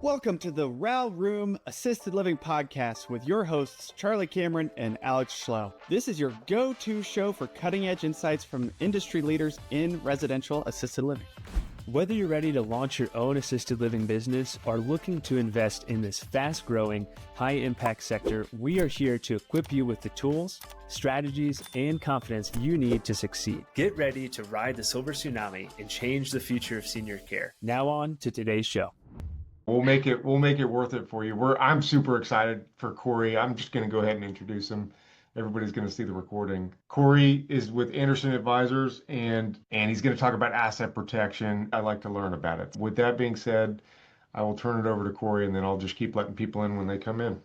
Welcome to the RAL Room Assisted Living Podcast with your hosts, Charlie Cameron and Alex Schlow. This is your go-to show for cutting-edge insights from industry leaders in residential assisted living. Whether you're ready to launch your own assisted living business or looking to invest in this fast-growing, high-impact sector, we are here to equip you with the tools, strategies, and confidence you need to succeed. Get ready to ride the silver tsunami and change the future of senior care. Now on to today's show. We'll make it worth it for you. I'm super excited for Corey. I'm just going to go ahead and introduce him. Everybody's going to see the recording. Corey is with Anderson Advisors, and he's going to talk about asset protection. I like to learn about it. With that being said, I will turn it over to Corey, and then I'll just keep letting people in when they come in.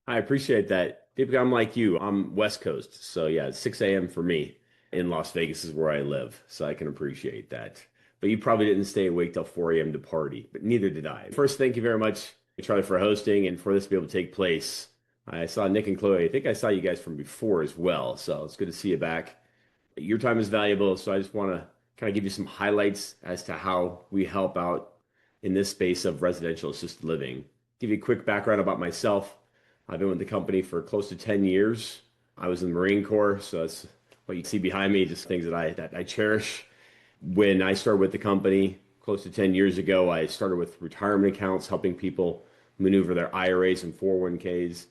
I appreciate that. Typically, I'm like you. I'm West Coast. So yeah, it's 6 a.m. for me in Las Vegas is where I live. So I can appreciate that. But you probably didn't stay awake till 4 a.m. to party, but neither did I. First, thank you very much, Charlie, for hosting and for this to be able to take place. I saw Nick and Chloe. I think I saw you guys from before as well. So it's good to see you back. Your time is valuable. So I just want to kind of give you some highlights as to how we help out in this space of residential assisted living. Give you a quick background about myself. I've been with the company for close to 10 years. I was in the Marine Corps. So that's what you see behind me, just things that I cherish. When I started with the company close to 10 years ago, I started with retirement accounts, helping people maneuver their IRAs and 401ks.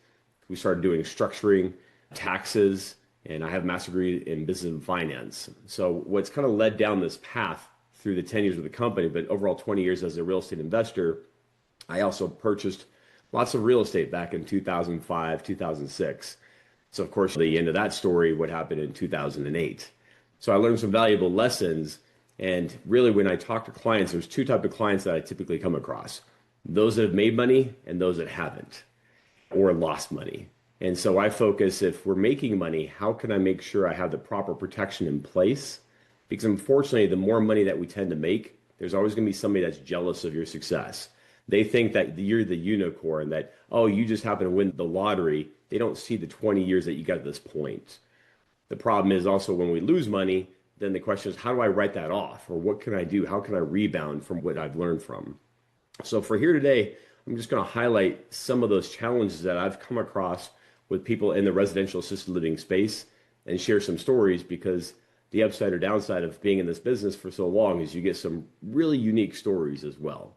We started doing structuring, taxes, and I have a master's degree in business and finance. So what's kind of led down this path through the 10 years with the company, but overall 20 years as a real estate investor, I also purchased lots of real estate back in 2005, 2006. So of course, the end of that story, what happened in 2008. So I learned some valuable lessons. And really, when I talk to clients, there's two types of clients that I typically come across. Those that have made money and those that haven't or lost money. And so I focus, if we're making money, how can I make sure I have the proper protection in place? Because unfortunately, the more money that we tend to make, there's always going to be somebody that's jealous of your success. They think that you're the unicorn, that, oh, you just happen to win the lottery. They don't see the 20 years that you got to this point. The problem is also when we lose money, then the question is, how do I write that off? Or what can I do? How can I rebound from what I've learned from? So for here today, I'm just going to highlight some of those challenges that I've come across with people in the residential assisted living space and share some stories, because the upside or downside of being in this business for so long is you get some really unique stories as well.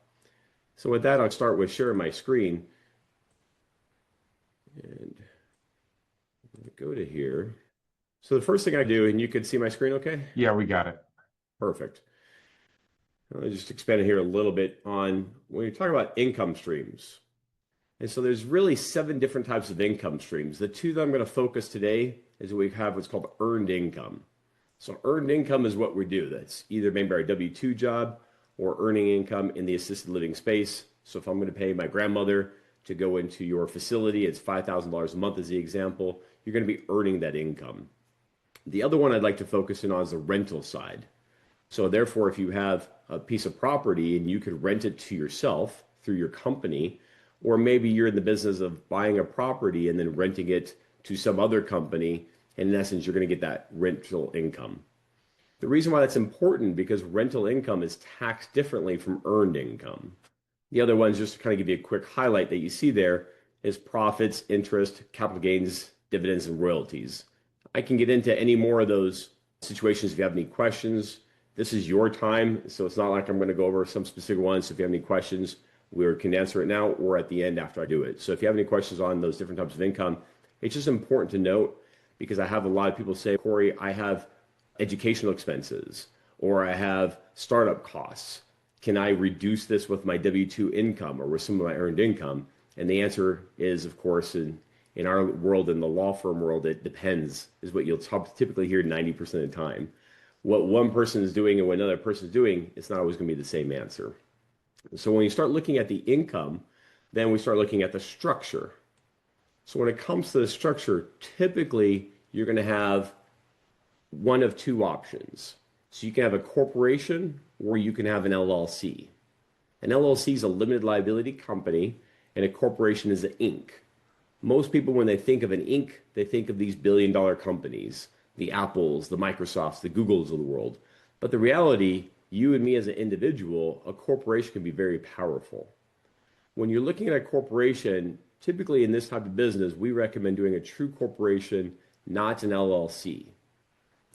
So with that, I'll start with sharing my screen. And go to here. So the first thing I do, and you can see my screen okay? Yeah, we got it. Perfect. I'll just expand here a little bit on when you talk about income streams. And so there's really 7 different types of income streams. The 2 that I'm going to focus today is we have what's called earned income. So earned income is what we do. That's either maybe our W-2 job or earning income in the assisted living space. So if I'm going to pay my grandmother to go into your facility, it's $5,000 a month as the example, you're going to be earning that income. The other one I'd like to focus in on is the rental side. So therefore, if you have a piece of property and you could rent it to yourself through your company, or maybe you're in the business of buying a property and then renting it to some other company, in essence, you're going to get that rental income. The reason why that's important, because rental income is taxed differently from earned income. The other ones, just to kind of give you a quick highlight that you see there, is profits, interest, capital gains, dividends, and royalties. I can get into any more of those situations if you have any questions. This is your time, so it's not like I'm going to go over some specific ones. So if you have any questions, we can answer it now or at the end after I do it. So if you have any questions on those different types of income, it's just important to note, because I have a lot of people say, Corey, I have educational expenses or I have startup costs. Can I reduce this with my W-2 income or with some of my earned income? And the answer is, of course, in our world, in the law firm world, it depends, is what you'll typically hear 90% of the time. What one person is doing and what another person is doing, it's not always going to be the same answer. So when you start looking at the income, then we start looking at the structure. So when it comes to the structure, typically you're going to have one of 2 options. So you can have a corporation or you can have an LLC. An LLC is a limited liability company, and a corporation is an Inc. Most people, when they think of an Inc., they think of these billion-dollar companies, the Apples, the Microsofts, the Googles of the world. But the reality you and me as an individual, a corporation can be very powerful. When you're looking at a corporation, typically in this type of business, we recommend doing a true corporation, not an LLC.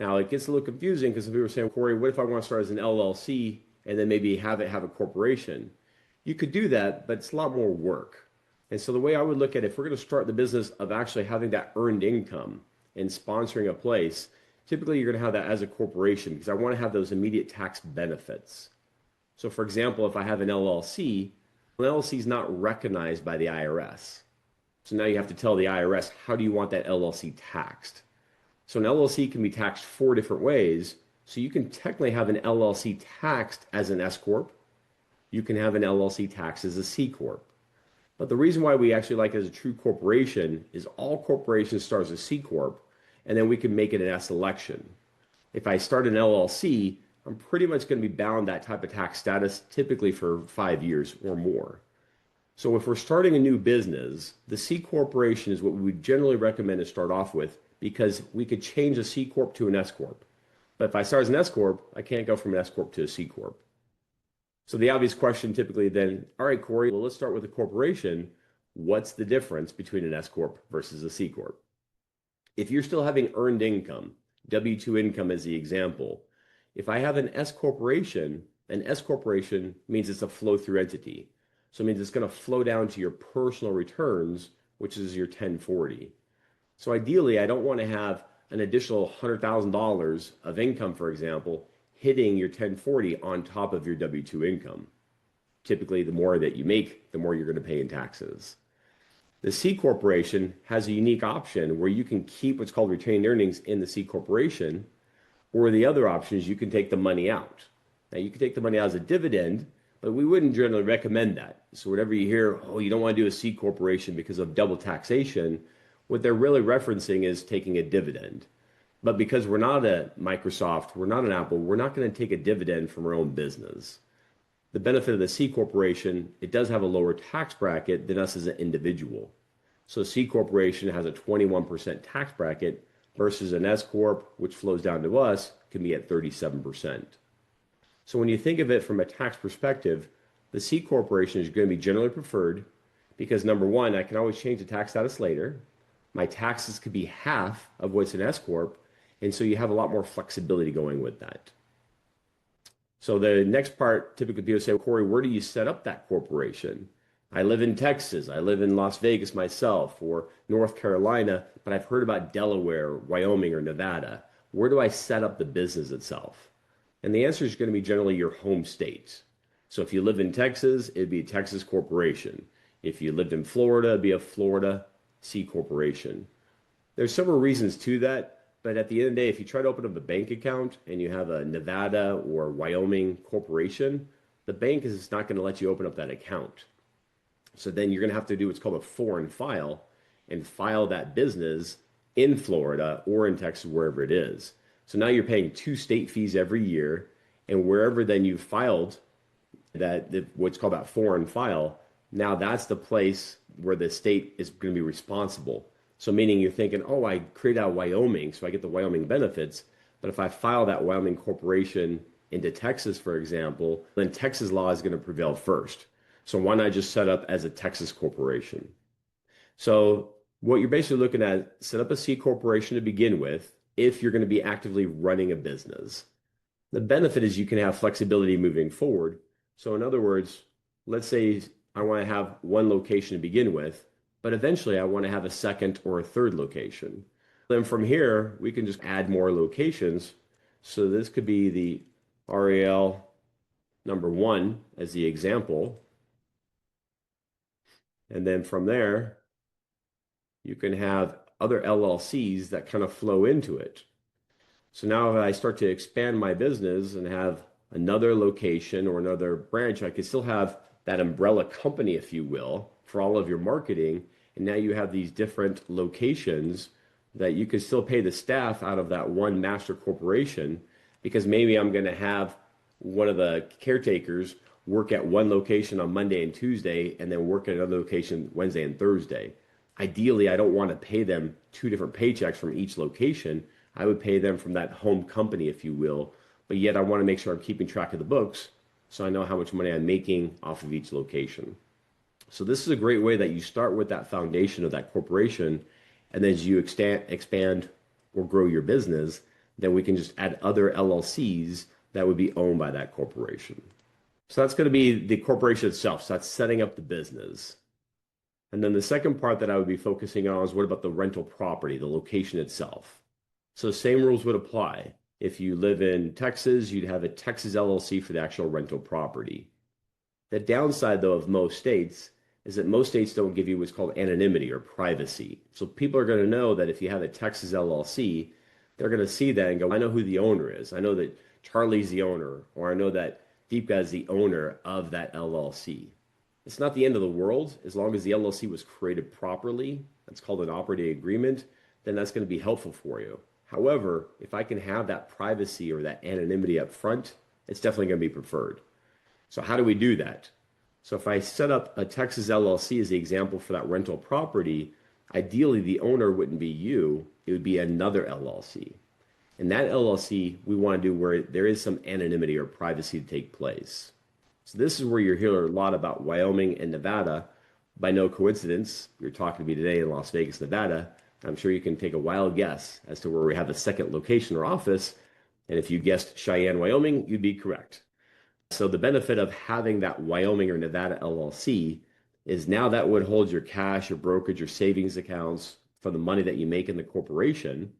Now, it gets a little confusing because some people are saying, Corey, what if I want to start as an LLC and then maybe have a corporation? You could do that, but it's a lot more work. And so the way I would look at it, if we're going to start the business of actually having that earned income and sponsoring a place, typically you're going to have that as a corporation because I want to have those immediate tax benefits. So for example, if I have an LLC is not recognized by the IRS. So now you have to tell the IRS, how do you want that LLC taxed? So an LLC can be taxed 4 different ways. So you can technically have an LLC taxed as an S Corp. You can have an LLC taxed as a C Corp. But the reason why we actually like it as a true corporation is all corporations start as a C Corp, and then we can make it an S election. If I start an LLC, I'm pretty much going to be bound that type of tax status typically for 5 years or more. So if we're starting a new business, the C Corporation is what we would generally recommend to start off with because we could change a C Corp to an S Corp. But if I start as an S Corp, I can't go from an S Corp to a C Corp. So the obvious question typically then, all right, Corey, well, let's start with a corporation. What's the difference between an S Corp versus a C Corp? If you're still having earned income, W-2 income as the example, if I have an S corporation means it's a flow-through entity. So it means it's going to flow down to your personal returns, which is your 1040. So ideally, I don't want to have an additional $100,000 of income, for example, hitting your 1040 on top of your W-2 income. Typically, the more that you make, the more you're going to pay in taxes. The C corporation has a unique option where you can keep what's called retained earnings in the C corporation, or the other option is you can take the money out. Now, you can take the money out as a dividend, but we wouldn't generally recommend that. So whatever you hear, oh, you don't want to do a C corporation because of double taxation, what they're really referencing is taking a dividend. But because we're not a Microsoft, we're not an Apple, we're not going to take a dividend from our own business. The benefit of the C corporation, it does have a lower tax bracket than us as an individual. So C corporation has a 21% tax bracket versus an S corp, which flows down to us, can be at 37%. So when you think of it from a tax perspective, the C corporation is going to be generally preferred because number one, I can always change the tax status later. My taxes could be half of what's an S corp, and so you have a lot more flexibility going with that. So the next part, typically people say, Corey, where do you set up that corporation? I live in Texas, I live in Las Vegas myself, or North Carolina, but I've heard about Delaware, Wyoming, or Nevada. Where do I set up the business itself? And the answer is going to be generally your home state. So if you live in Texas, it'd be a Texas corporation. If you lived in Florida, it'd be a Florida C corporation. There's several reasons to that, but at the end of the day, if you try to open up a bank account and you have a Nevada or Wyoming corporation, the bank is not going to let you open up that account. So then you're going to have to do what's called a foreign file and file that business in Florida or in Texas, wherever it is. So now you're paying 2 state fees every year, and wherever then you filed what's called that foreign file, now that's the place where the state is going to be responsible. So meaning you're thinking, oh, I create out Wyoming, so I get the Wyoming benefits. But if I file that Wyoming corporation into Texas, for example, then Texas law is going to prevail first. So why not just set up as a Texas corporation? So what you're basically looking at, set up a C corporation to begin with if you're going to be actively running a business. The benefit is you can have flexibility moving forward. So in other words, let's say I want to have one location to begin with, but eventually I want to have a second or a third location. Then from here, we can just add more locations. So this could be the RAL number 1 as the example. And then from there, you can have other LLCs that kind of flow into it. So now if I start to expand my business and have another location or another branch, I could still have that umbrella company, if you will, for all of your marketing. And now you have these different locations that you could still pay the staff out of that one master corporation, because maybe I'm going to have one of the caretakers work at one location on Monday and Tuesday and then work at another location Wednesday and Thursday. Ideally, I don't want to pay them 2 different paychecks from each location. I would pay them from that home company, if you will. but yet I want to make sure I'm keeping track of the books so I know how much money I'm making off of each location. So this is a great way that you start with that foundation of that corporation, and then as you expand or grow your business, then we can just add other LLCs that would be owned by that corporation. So that's going to be the corporation itself. So that's setting up the business. And then the second part that I would be focusing on is what about the rental property, the location itself? So same rules would apply. If you live in Texas, you'd have a Texas LLC for the actual rental property. The downside, though, of most states is that most states don't give you what's called anonymity or privacy. So people are going to know that if you have a Texas LLC, they're going to see that and go, I know who the owner is. I know that Charlie's the owner, or I know that Deepka is the owner of that LLC. It's not the end of the world. As long as the LLC was created properly, that's called an operating agreement, then that's going to be helpful for you. However, if I can have that privacy or that anonymity up front, it's definitely going to be preferred. So how do we do that? So if I set up a Texas LLC as the example for that rental property, ideally the owner wouldn't be you, it would be another LLC. And that LLC, we want to do where there is some anonymity or privacy to take place. So this is where you hear a lot about Wyoming and Nevada. By no coincidence, you're talking to me today in Las Vegas, Nevada. I'm sure you can take a wild guess as to where we have a second location or office. And if you guessed Cheyenne, Wyoming, you'd be correct. So the benefit of having that Wyoming or Nevada LLC is now that would hold your cash, your brokerage, your savings accounts for the money that you make in the corporation,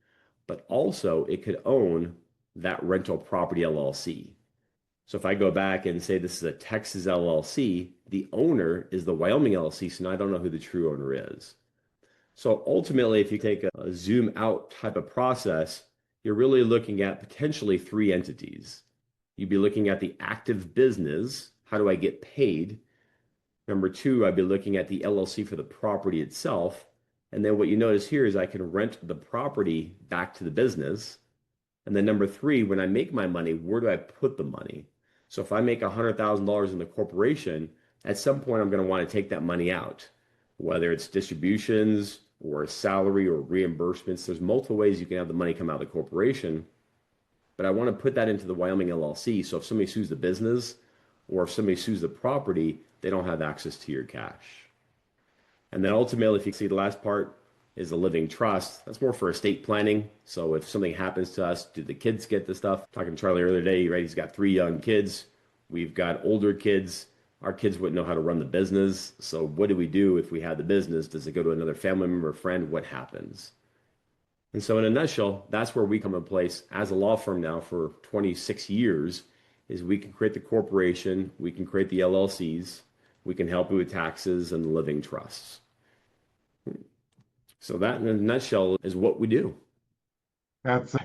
but also it could own that rental property LLC. So if I go back and say this is a Texas LLC, the owner is the Wyoming LLC, so now I don't know who the true owner is. So ultimately, if you take a zoom out type of process, you're really looking at potentially three entities. You'd be looking at the active business. How do I get paid? Number two, I'd be looking at the LLC for the property itself. And then what you notice here is I can rent the property back to the business. And then number three, when I make my money, where do I put the money? So if I make $100,000 in the corporation, at some point I'm going to want to take that money out, whether it's distributions or salary or reimbursements. There's multiple ways you can have the money come out of the corporation. But I want to put that into the Wyoming LLC. So if somebody sues the business or if somebody sues the property, they don't have access to your cash. And then ultimately, if you see the last part is the living trust, that's more for estate planning. So if something happens to us, do the kids get the stuff? Talking to Charlie earlier today, right? He's got 3 young kids. We've got older kids. Our kids wouldn't know how to run the business. So what do we do if we have the business? Does it go to another family member or friend? What happens? And so in a nutshell, that's where we come in place as a law firm now for 26 years, is we can create the corporation, we can create the LLCs, we can help you with taxes and living trusts. So that in a nutshell is what we do.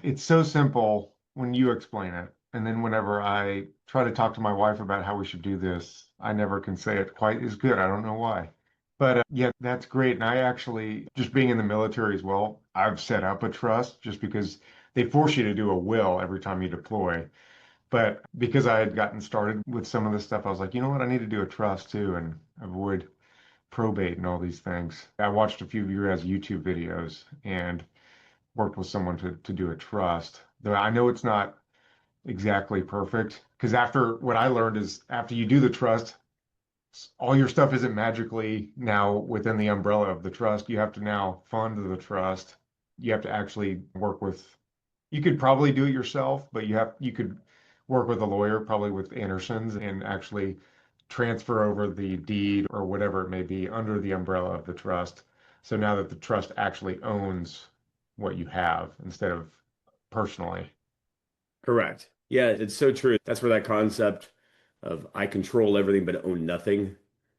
It's so simple when you explain it. And then whenever I try to talk to my wife about how we should do this, I never can say it quite as good. I don't know why. But yeah, that's great. And I actually, just being in the military as well, I've set up a trust just because they force you to do a will every time you deploy. But because I had gotten started with some of this stuff, I was like, you know what, I need to do a trust too and avoid probate and all these things. I watched a few of your guys' YouTube videos and worked with someone to do a trust. Though I know it's not exactly perfect, because after what I learned is after you do the trust, all your stuff isn't magically now within the umbrella of the trust. You have to now fund the trust. You have to actually work with, you could probably do it yourself, but you could work with a lawyer, probably with Anderson's, and actually transfer over the deed or whatever it may be under the umbrella of the trust. So now that the trust actually owns what you have instead of personally. Correct. Yeah, it's so true. That's where that concept of I control everything but own nothing.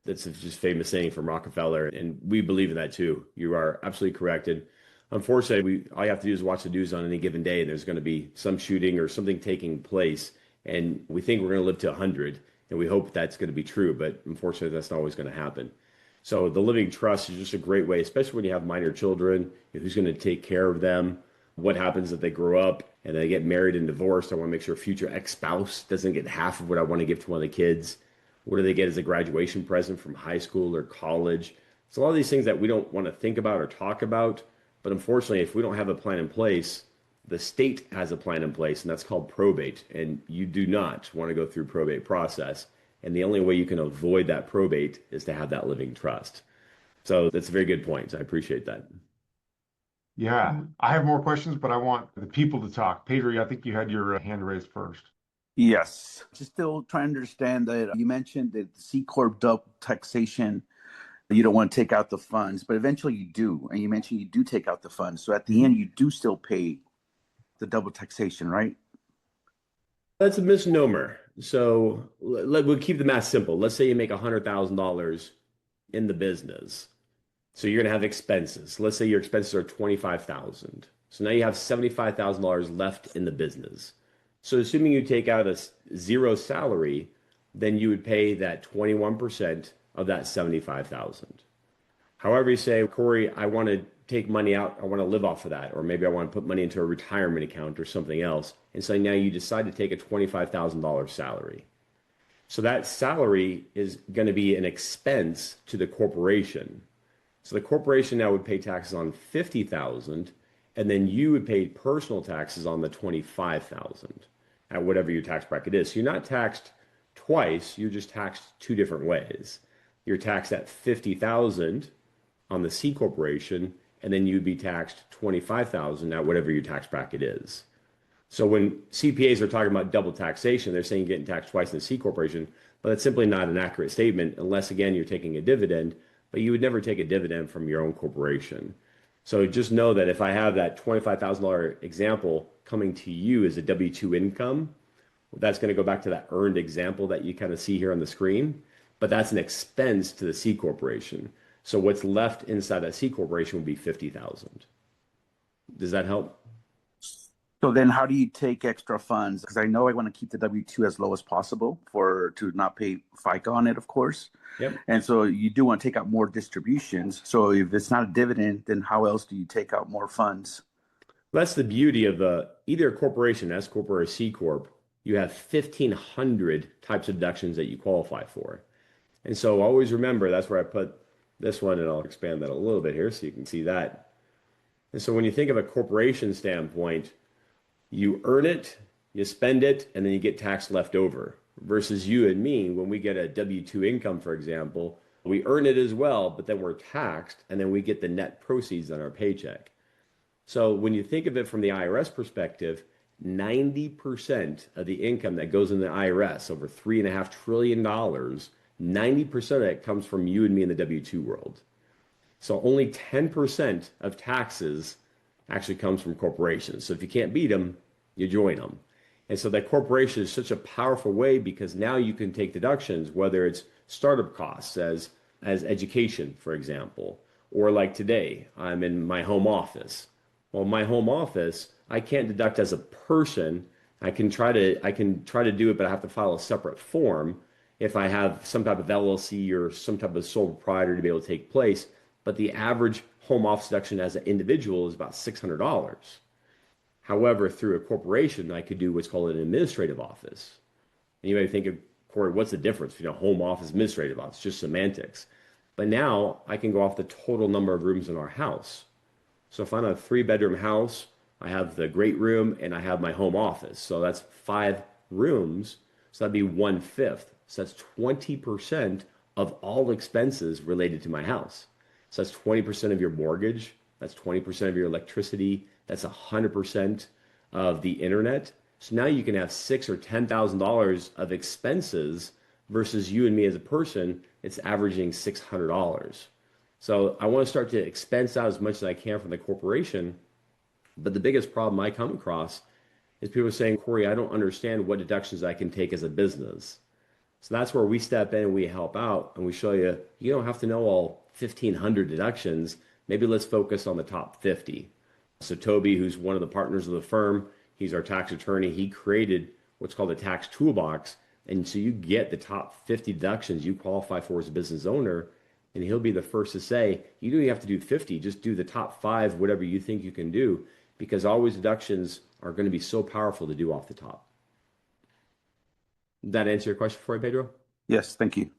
That's just famous saying from Rockefeller. And we believe in that too. You are absolutely correct. And unfortunately, all you have to do is watch the news on any given day, and there's going to be some shooting or something taking place. And we think we're going to live to 100, and we hope that's going to be true. But unfortunately, that's not always going to happen. So the living trust is just a great way, especially when you have minor children, who's going to take care of them. What happens if they grow up and they get married and divorced? I want to make sure future ex-spouse doesn't get half of what I want to give to one of the kids. What do they get as a graduation present from high school or college? It's a lot of these things that we don't want to think about or talk about. But unfortunately, if we don't have a plan in place, The state has a plan in place, and that's called probate. And you do not want to go through probate process. And the only way you can avoid that probate is to have that living trust. So that's a very good point. I appreciate that. Yeah, I have more questions, but I want the people to talk. Pedro, I think you had your hand raised first. Yes. Just still trying to understand that you mentioned that C Corp double taxation, you don't want to take out the funds, but eventually you do. And you mentioned you do take out the funds. So at the end, you do still pay the double taxation, right? That's a misnomer. So we'll keep the math simple. Let's say you make $100,000 in the business. So you're going to have expenses. Let's say your expenses are $25,000. So now you have $75,000 left in the business. So assuming you take out a zero salary, then you would pay that 21% of that $75,000. However, you say, Corey, I want to take money out. I want to live off of that. Or maybe I want to put money into a retirement account or something else. And so now you decide to take a $25,000 salary. So that salary is going to be an expense to the corporation. So the corporation now would pay taxes on $50,000, and then you would pay personal taxes on the $25,000 at whatever your tax bracket is. So you're not taxed twice, you're just taxed two different ways. You're taxed at $50,000 on the C corporation, and then you'd be taxed $25,000 at whatever your tax bracket is. So when CPAs are talking about double taxation, they're saying you're getting taxed twice in the C corporation, but that's simply not an accurate statement unless, again, you're taking a dividend, but you would never take a dividend from your own corporation. So just know that if I have that $25,000 example coming to you as a W-2 income, that's going to go back to that earned example that you kind of see here on the screen, but that's an expense to the C corporation. So what's left inside that C corporation would be $50,000. Does that help? So then how do you take extra funds? Because I know I want to keep the W-2 as low as possible to not pay FICA on it, of course. Yep. And so you do want to take out more distributions. So if it's not a dividend, then how else do you take out more funds? That's the beauty of either a corporation, S Corp or a C Corp. You have 1,500 types of deductions that you qualify for. And so always remember, that's where I put this one, and I'll expand that a little bit here so you can see that. And so when you think of a corporation standpoint, you earn it, you spend it, and then you get tax left over. Versus you and me, when we get a W-2 income, for example, we earn it as well, but then we're taxed, and then we get the net proceeds on our paycheck. So when you think of it from the IRS perspective, 90% of the income that goes in the IRS, over $3.5 trillion, 90% of it comes from you and me in the W-2 world. So only 10% of taxes actually comes from corporations. So if you can't beat them, you join them. And so that corporation is such a powerful way because now you can take deductions, whether it's startup costs as education, for example, or like today, I'm in my home office. Well, my home office, I can't deduct as a person. I can try to do it, but I have to file a separate form if I have some type of LLC or some type of sole proprietor to be able to take place. But the average home office deduction as an individual is about $600. However, through a corporation, I could do what's called an administrative office. And you may think of, Corey, what's the difference between a home office, administrative office? Just semantics. But now I can go off the total number of rooms in our house. So if I'm a 3-bedroom house, I have the great room and I have my home office. So that's 5 rooms. So that'd be 1/5. So that's 20% of all expenses related to my house. So that's 20% of your mortgage. That's 20% of your electricity. That's 100% of the internet. So now you can have $6,000 or $10,000 of expenses versus you and me as a person, it's averaging $600. So I want to start to expense out as much as I can from the corporation. But the biggest problem I come across is people saying, Corey, I don't understand what deductions I can take as a business. So that's where we step in and we help out and we show you, you don't have to know all 1,500 deductions. Maybe let's focus on the top 50. So Toby, who's one of the partners of the firm, he's our tax attorney. He created what's called a tax toolbox. And so you get the top 50 deductions you qualify for as a business owner. And he'll be the first to say, you don't even have to do 50, just do the top 5, whatever you think you can do, because always deductions are going to be so powerful to do off the top. Did that answer your question for you, Pedro? Yes, thank you.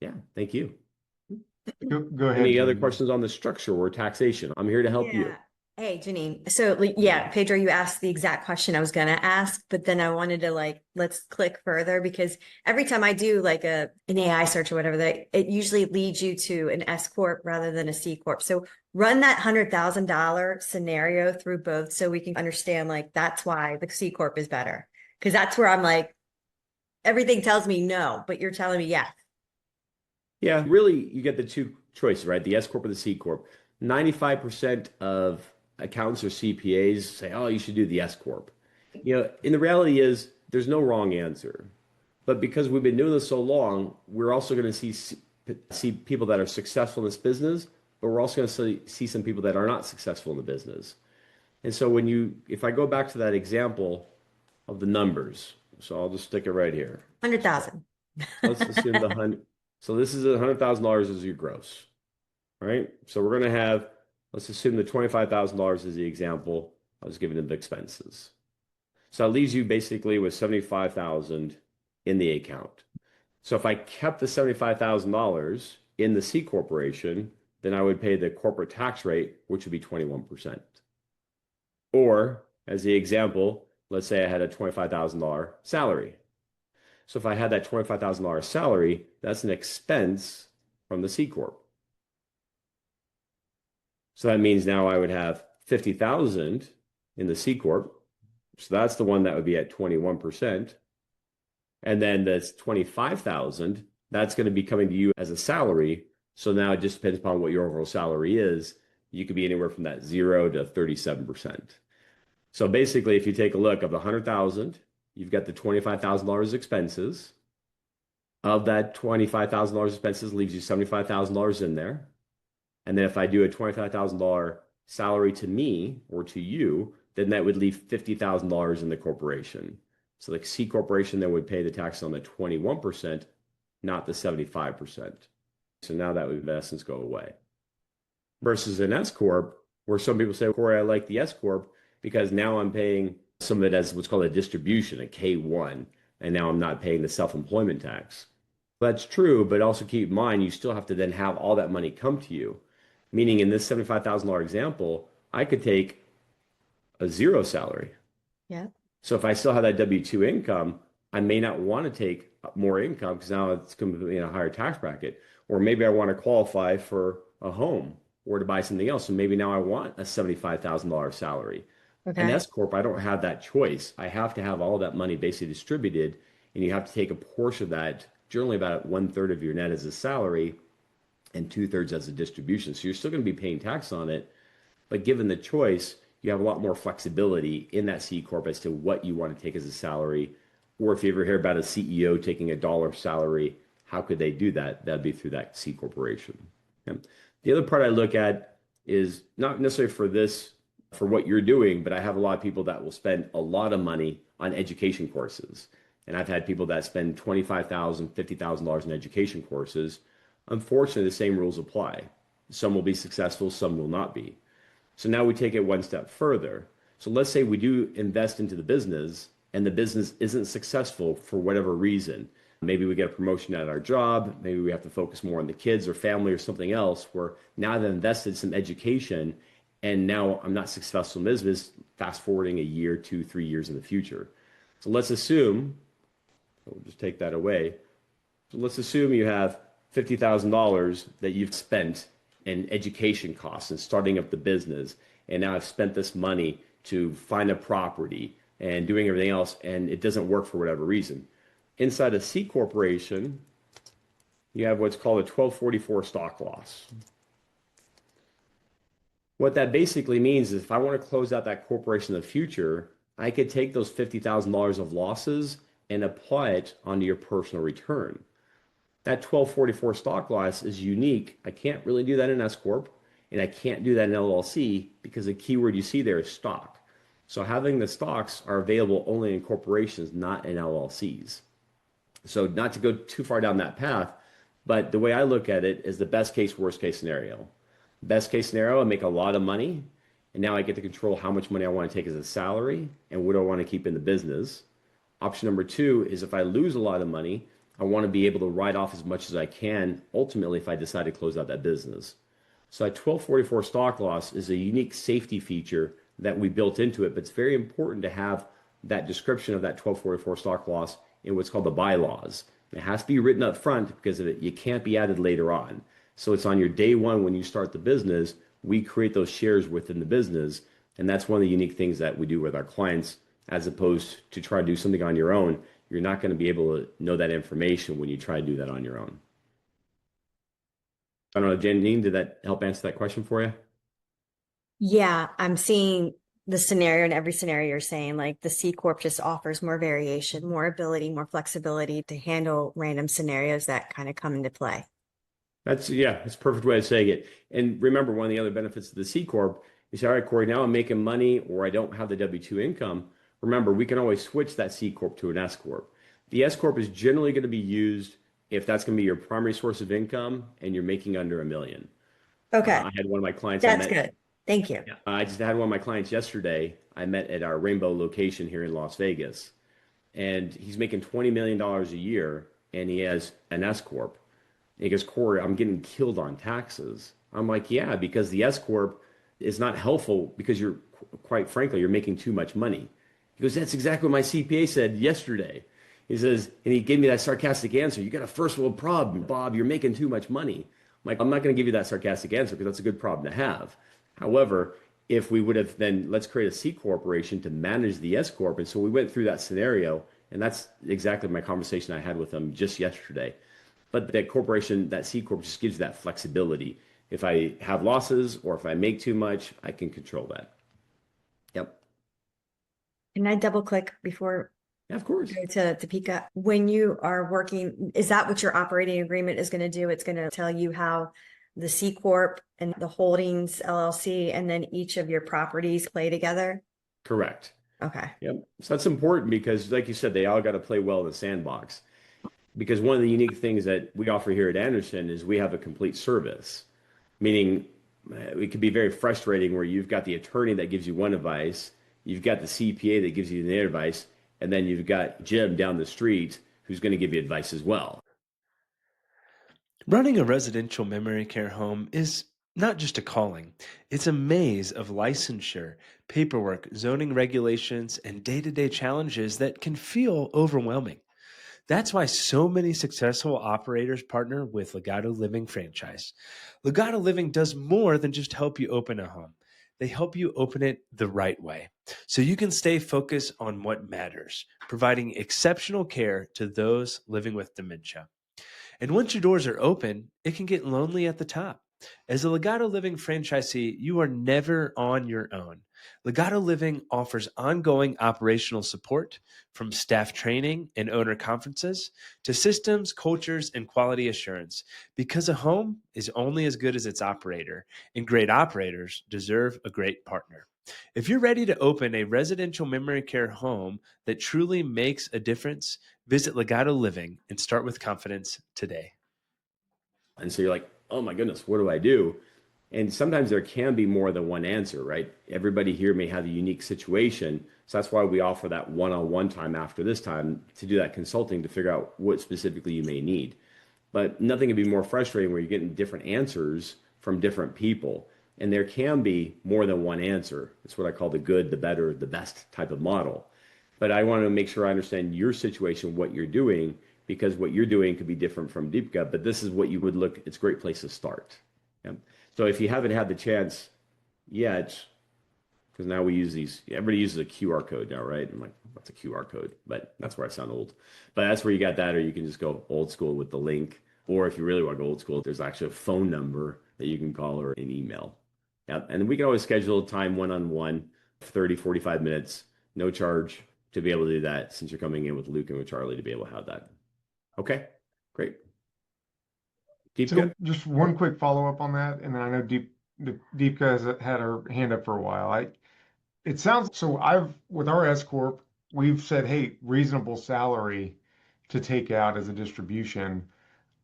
Yeah, thank you. Go ahead. Any other questions on the structure or taxation? I'm here to help you. Hey, Janine. So, yeah, Pedro, you asked the exact question I was going to ask, but then I wanted to let's click further because every time I do like an AI search or whatever, it usually leads you to an S Corp rather than a C Corp. So run that $100,000 scenario through both so we can understand like that's why the C Corp is better. Because that's where I'm like, everything tells me no, but you're telling me yes. Yeah, really, you get the two choices, right? The S Corp or the C Corp. 95% of accountants or CPAs say, oh, you should do the S Corp. And the reality is there's no wrong answer. But because we've been doing this so long, we're also going to see people that are successful in this business, but we're also going to see some people that are not successful in the business. And so if I go back to that example of the numbers, so I'll just stick it right here. 100,000. Let's assume the 100. So this is $100,000 is your gross, right? So we're going to have, let's assume the $25,000 is the example I was giving of expenses. So that leaves you basically with $75,000 in the account. So if I kept the $75,000 in the C corporation, then I would pay the corporate tax rate, which would be 21%. Or as the example, let's say I had a $25,000 salary. So if I had that $25,000 salary, that's an expense from the C Corp. So that means now I would have 50,000 in the C Corp. So that's the one that would be at 21%. And then that's 25,000, that's going to be coming to you as a salary. So now it just depends upon what your overall salary is. You could be anywhere from that 0 to 37%. So basically, if you take a look of the 100,000, you've got the $25,000 expenses. Of that $25,000 expenses leaves you $75,000 in there. And then if I do a $25,000 salary to me or to you, then that would leave $50,000 in the corporation. So the C corporation then would pay the tax on the 21%, not the 75%. So now that would in essence go away. Versus an S Corp, where some people say, Corey, I like the S Corp because now I'm paying some of it as what's called a distribution, a K1, and now I'm not paying the self-employment tax. That's true, but also keep in mind, you still have to then have all that money come to you. Meaning in this $75,000 example, I could take a zero salary. Yeah. So if I still have that W-2 income, I may not want to take more income because now it's going to be in a higher tax bracket. Or maybe I want to qualify for a home or to buy something else. So maybe now I want a $75,000 salary. Okay. An S Corp, I don't have that choice. I have to have all that money basically distributed, and you have to take a portion of that, generally about 1/3 of your net as a salary and 2/3 as a distribution. So you're still going to be paying tax on it, but given the choice, you have a lot more flexibility in that C Corp as to what you want to take as a salary. Or if you ever hear about a CEO taking a dollar salary, how could they do that? That'd be through that C corporation. Okay. The other part I look at is not necessarily for what you're doing, but I have a lot of people that will spend a lot of money on education courses. And I've had people that spend $25,000, $50,000 in education courses. Unfortunately, the same rules apply. Some will be successful, some will not be. So now we take it one step further. So let's say we do invest into the business and the business isn't successful for whatever reason. Maybe we get a promotion at our job. Maybe we have to focus more on the kids or family or something else where now I've invested some education and now I'm not successful in business, fast forwarding a year, 2, 3 years in the future. So let's assume, we'll just take that away. So let's assume you have $50,000 that you've spent in education costs and starting up the business. And now I've spent this money to find a property and doing everything else, and it doesn't work for whatever reason. Inside a C corporation, you have what's called a 1244 stock loss. What that basically means is if I want to close out that corporation in the future, I could take those $50,000 of losses and apply it onto your personal return. That 1244 stock loss is unique. I can't really do that in S Corp, and I can't do that in LLC because the keyword you see there is stock. So having the stocks are available only in corporations, not in LLCs. So not to go too far down that path, but the way I look at it is the best case, worst case scenario. Best case scenario, I make a lot of money, and now I get to control how much money I want to take as a salary and what do I want to keep in the business. Option number 2 is if I lose a lot of money, I want to be able to write off as much as I can, ultimately, if I decide to close out that business. So that 1244 stock loss is a unique safety feature that we built into it, but it's very important to have that description of that 1244 stock loss in what's called the bylaws. It has to be written up front because it can't be added later on. So it's on your day one when you start the business, we create those shares within the business. And that's one of the unique things that we do with our clients, as opposed to try to do something on your own. You're not going to be able to know that information when you try to do that on your own. I don't know, Janine, did that help answer that question for you? Yeah, I'm seeing the scenario, and every scenario you're saying, like the C Corp just offers more variation, more ability, more flexibility to handle random scenarios that kind of come into play. That's a perfect way of saying it. And remember, one of the other benefits of the C Corp, you say, all right, Corey, now I'm making money or I don't have the W-2 income. Remember, we can always switch that C Corp to an S Corp. The S Corp is generally going to be used if that's going to be your primary source of income and you're making under $1 million. Okay. I had one of my clients. That's good. Thank you. I just had one of my clients yesterday. I met at our Rainbow location here in Las Vegas, and he's making $20 million a year, and he has an S Corp. And he goes, Corey, I'm getting killed on taxes. I'm like, yeah, because the S Corp is not helpful because quite frankly, you're making too much money. He goes, that's exactly what my CPA said yesterday. He says, and he gave me that sarcastic answer. You got a first world problem, Bob. You're making too much money. I'm like, I'm not going to give you that sarcastic answer because that's a good problem to have. However, if we would have then, let's create a C corporation to manage the S Corp. And so we went through that scenario, and that's exactly my conversation I had with him just yesterday. But that corporation, that C Corp just gives you that flexibility. If I have losses or if I make too much, I can control that. Yep. Can I double click before? Yeah, of course. Go to Topeka? When you are working, is that what your operating agreement is going to do? It's going to tell you how the C Corp and the Holdings LLC and then each of your properties play together? Correct. Okay. Yep. So that's important because, like you said, they all got to play well in the sandbox. Because one of the unique things that we offer here at Anderson is we have a complete service, meaning it could be very frustrating where you've got the attorney that gives you one advice, you've got the CPA that gives you the other advice, and then you've got Jim down the street who's going to give you advice as well. Running a residential memory care home is not just a calling. It's a maze of licensure, paperwork, zoning regulations, and day-to-day challenges that can feel overwhelming. That's why so many successful operators partner with Legato Living Franchise. Legato Living does more than just help you open a home. They help you open it the right way so you can stay focused on what matters, providing exceptional care to those living with dementia. And once your doors are open, it can get lonely at the top. As a Legato Living franchisee, you are never on your own. Legato Living offers ongoing operational support from staff training and owner conferences to systems, cultures, and quality assurance, because a home is only as good as its operator, and great operators deserve a great partner. If you're ready to open a residential memory care home that truly makes a difference, visit Legato Living and start with confidence today. And so you're like, oh my goodness, what do I do? And sometimes there can be more than one answer, right? Everybody here may have a unique situation. So that's why we offer that one-on-one time after this time to do that consulting to figure out what specifically you may need. But nothing can be more frustrating where you're getting different answers from different people. And there can be more than one answer. It's what I call the good, the better, the best type of model. But I want to make sure I understand your situation, what you're doing, because what you're doing could be different from Deepika, but this is what you would look, it's a great place to start. Yeah. So if you haven't had the chance yet, because now we use these, everybody uses a QR code now, right? I'm like, what's a QR code? But that's where I sound old. But that's where you got that, or you can just go old school with the link. Or if you really want to go old school, there's actually a phone number that you can call or an email. Yeah. And we can always schedule time one-on-one, 30, 45 minutes, no charge to be able to do that, since you're coming in with Luke and with Charlie to be able to have that. Okay, great. So just one quick follow-up on that, and then I know Deepika has had her hand up for a while. It sounds so. With our S Corp, we've said, hey, reasonable salary to take out as a distribution.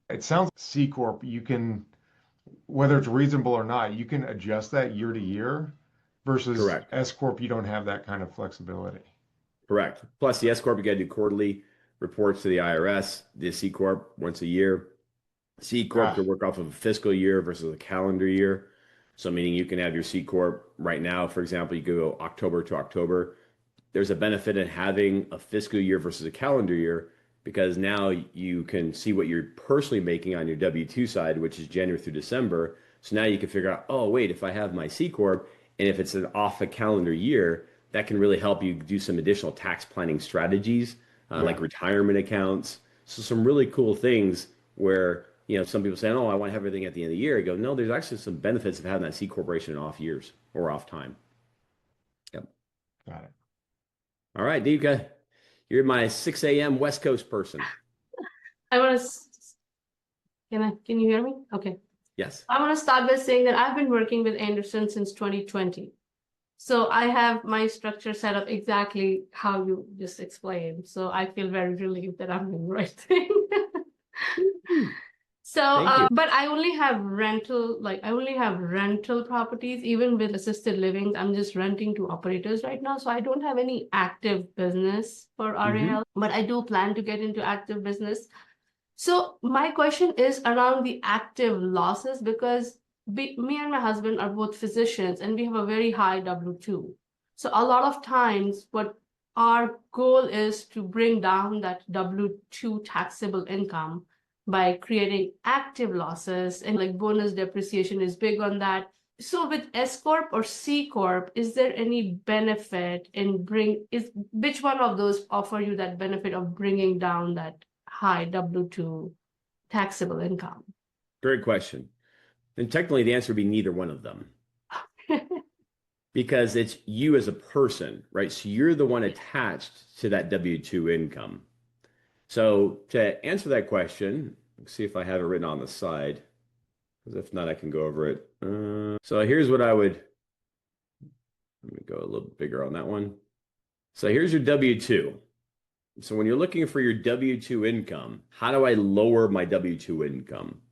It sounds like C Corp, you can, whether it's reasonable or not, you can adjust that year to year, versus Correct. S Corp, you don't have that kind of flexibility. Correct. Plus the S Corp, you got to do quarterly reports to the IRS. The C Corp once a year. C Corp to work off of a fiscal year versus a calendar year. So meaning you can have your C Corp right now, for example, you go October to October. There's a benefit in having a fiscal year versus a calendar year because now you can see what you're personally making on your W-2 side, which is January through December. So now you can figure out, oh, wait, if I have my C Corp and if it's an off a calendar year, that can really help you do some additional tax planning strategies, like retirement accounts. So some really cool things where, some people say, oh, I want to have everything at the end of the year. I go, no, there's actually some benefits of having that C corporation in off years or off time. Yep. Got it. All right, Deepka, you're my 6 a.m. West Coast person. I want to, can you hear me? Okay. Yes. I want to start by saying that I've been working with Anderson since 2020. So I have my structure set up exactly how you just explained. So I feel very relieved that I'm doing the right thing. So, but I only have rental properties, even with assisted living. I'm just renting to operators right now. So I don't have any active business for RAL, but I do plan to get into active business. So my question is around the active losses, because me and my husband are both physicians and we have a very high W-2. So a lot of times what our goal is to bring down that W-2 taxable income by creating active losses, and like bonus depreciation is big on that. So with S Corp or C Corp, is there any benefit in which one of those offer you that benefit of bringing down that high W-2 taxable income? Great question. And technically the answer would be neither one of them. Because it's you as a person, right? So you're the one attached to that W-2 income. So to answer that question, let's see if I have it written on the side, because if not, I can go over it. So here's what let me go a little bigger on that one. So here's your W-2. So when you're looking for your W-2 income, how do I lower my W-2 income?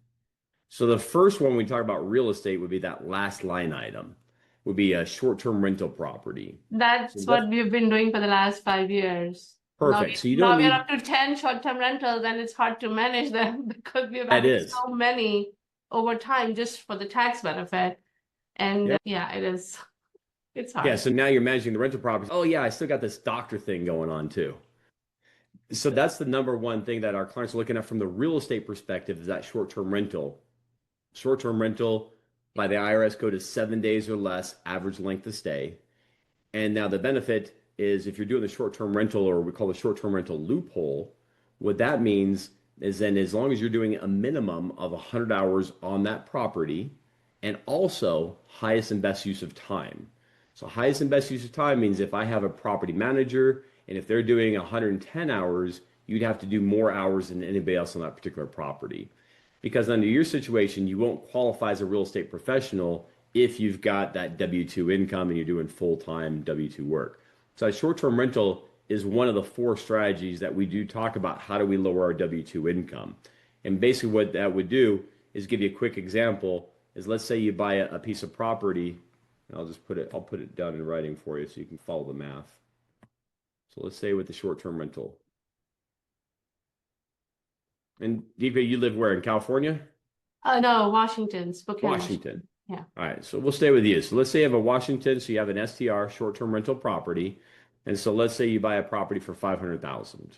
So the first one we talk about real estate would be that last line item, would be a short-term rental property. That's what we've been doing for the last 5 years. Perfect. So you don't need... we're up to 10 short-term rentals and it's hard to manage them because we've added so many over time just for the tax benefit. And it is. It's hard. Yeah, so now you're managing the rental properties. Oh yeah, I still got this doctor thing going on too. So that's the number one thing that our clients are looking at from the real estate perspective is that short-term rental. Short-term rental by the IRS code is 7 days or less, average length of stay. And now the benefit is if you're doing the short-term rental, or we call the short-term rental loophole, what that means is then as long as you're doing a minimum of 100 hours on that property, and also highest and best use of time. So highest and best use of time means if I have a property manager and if they're doing 110 hours, you'd have to do more hours than anybody else on that particular property. Because under your situation, you won't qualify as a real estate professional if you've got that W-2 income and you're doing full-time W-2 work. So a short-term rental is one of the 4 strategies that we do talk about. How do we lower our W-2 income? And basically what that would do is give you a quick example is let's say you buy a piece of property, and I'll put it down in writing for you so you can follow the math. So let's say with the short-term rental. And Deepa, you live where, in California? No, Washington, Spokane. Washington. Yeah. All right, so we'll stay with you. So let's say you have a Washington, so you have an STR, short-term rental property. And so let's say you buy a property for $500,000.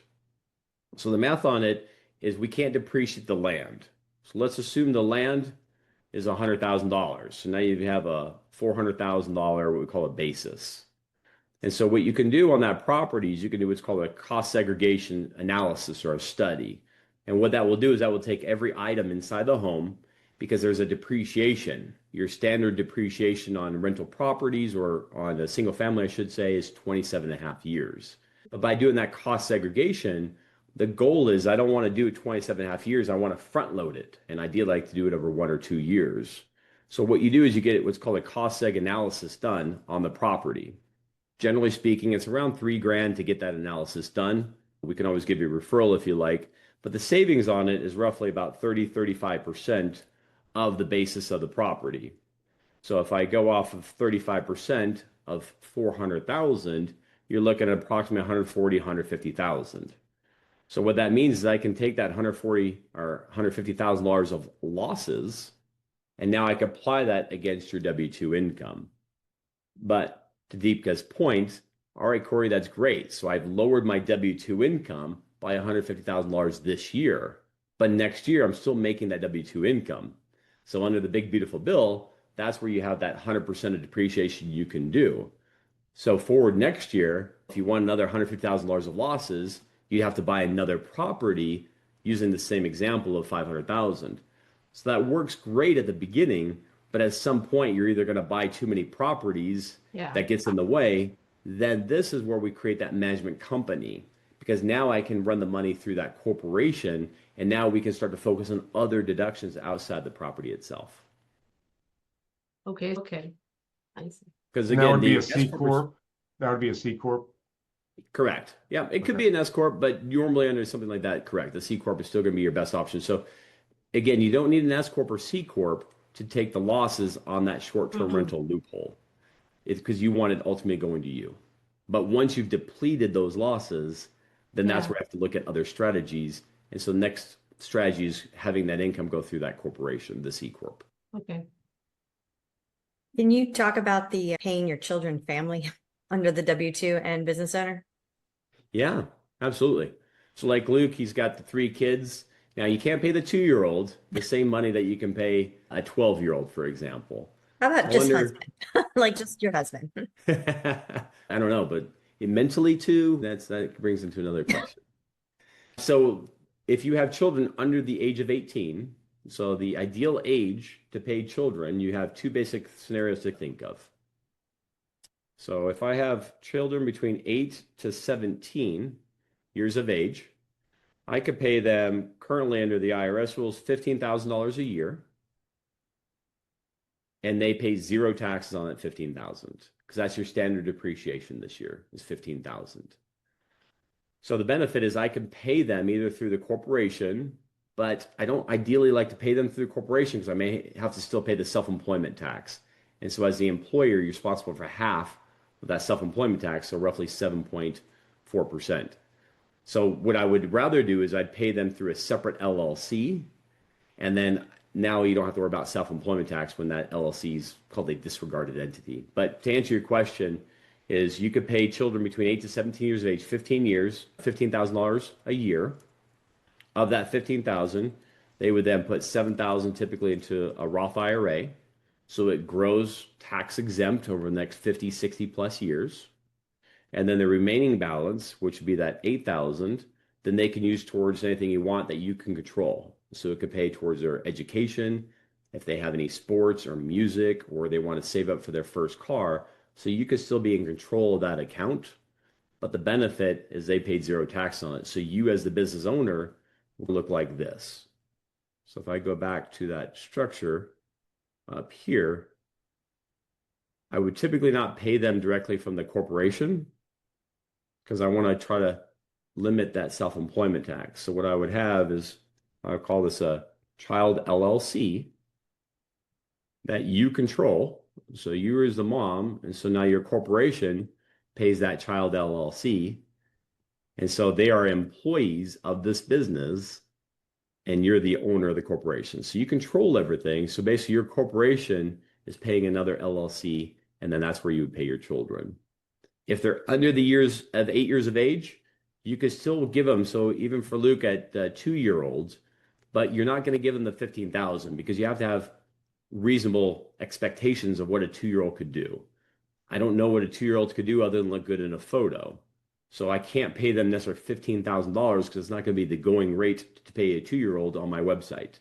So the math on it is we can't depreciate the land. So let's assume the land is $100,000. So now you have a $400,000, what we call a basis. And so what you can do on that property is you can do what's called a cost segregation analysis or a study. And what that will do is that will take every item inside the home, because there's a depreciation. Your standard depreciation on rental properties, or on a single family, I should say, is 27.5 years. But by doing that cost segregation, the goal is I don't want to do it 27.5 years. I want to front load it. And ideally like to do it over 1 or 2 years. So what you do is you get what's called a cost seg analysis done on the property. Generally speaking, it's around $3,000 to get that analysis done. We can always give you a referral if you like, but the savings on it is roughly about 35% of the basis of the property. So if I go off of 35% of 400,000, you're looking at approximately 140, 150,000. So what that means is I can take that 140 or $150,000 of losses And now I can apply that against your W-2 income. But to Deepika's point, all right, Corey, that's great. So I've lowered my W-2 income by $150,000 this year. But next year, I'm still making that W-2 income. So under the big, beautiful bill, that's where you have that 100% of depreciation you can do. So forward next year, if you want another $150,000 of losses, you have to buy another property using the same example of $500,000. So that works great at the beginning, but at some point you're either going to buy too many properties that gets in the way. Then this is where we create that management company, because now I can run the money through that corporation, and now we can start to focus on other deductions outside the property itself. Okay. I see. Because that would be a C Corp. That would be a C Corp. Correct. Yeah, it could be an S Corp, but normally under something like that, correct. The C Corp is still going to be your best option. So again, you don't need an S Corp or C Corp to take the losses on that short-term rental loophole. It's because you want it ultimately going to you. But once you've depleted those losses, then that's where I have to look at other strategies. And so the next strategy is having that income go through that corporation, the C Corp. Okay. Can you talk about the paying your children family under the W-2 and business owner? Yeah, absolutely. So like Luke, he's got the 3 kids. Now you can't pay the 2-year-old the same money that you can pay a 12-year-old, for example. How about just husband? Like just your husband? I don't know, but mentally too, that brings into another question. So if you have children under the age of 18, so the ideal age to pay children, you have 2 basic scenarios to think of. So if I have children between 8 to 17 years of age, I could pay them currently under the IRS rules $15,000 a year, and they pay 0 taxes on that $15,000 because that's your standard depreciation this year is $15,000. So the benefit is I can pay them either through the corporation, but I don't ideally like to pay them through the corporation because I may have to still pay the self-employment tax. And so as the employer, you're responsible for half of that self-employment tax, so roughly 7.4%. So what I would rather do is I'd pay them through a separate LLC, and then now you don't have to worry about self-employment tax when that LLC is called a disregarded entity. But to answer your question is you could pay children between 8 to 17 years of age, 15 years, $15,000 a year. Of that $15,000, they would then put $7,000 typically into a Roth IRA. So it grows tax exempt over the next 50, 60 plus years. And then the remaining balance, which would be that $8,000, then they can use towards anything you want that you can control. So it could pay towards their education, if they have any sports or music, or they want to save up for their first car. So you could still be in control of that account. But the benefit is they paid 0 tax on it. So you as the business owner will look like this. So if I go back to that structure up here, I would typically not pay them directly from the corporation because I want to try to limit that self-employment tax. So what I would have is, I'll call this a child LLC that you control. So you as the mom, and so now your corporation pays that child LLC. And so they are employees of this business, and you're the owner of the corporation. So you control everything. So basically your corporation is paying another LLC, and then that's where you would pay your children. If they're under the years of 8 years of age, you could still give them. So even for Luke at 2-year-olds, but you're not going to give them the $15,000 because you have to have reasonable expectations of what a 2-year-old could do. I don't know what a 2-year-old could do other than look good in a photo. So I can't pay them necessarily $15,000 because it's not going to be the going rate to pay a 2-year-old on my website.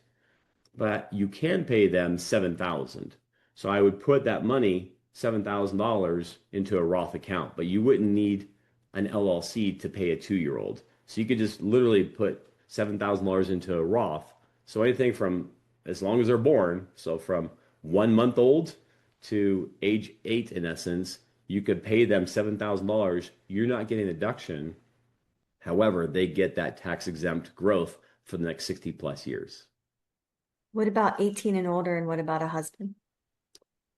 But you can pay them $7,000. So I would put that money, $7,000, into a Roth account, but you wouldn't need an LLC to pay a 2-year-old. So you could just literally put $7,000 into a Roth. So anything from as long as they're born, so from 1 month old to age 8, in essence, you could pay them $7,000. You're not getting a deduction. However, they get that tax exempt growth for the next 60 plus years. What about 18 and older, and what about a husband?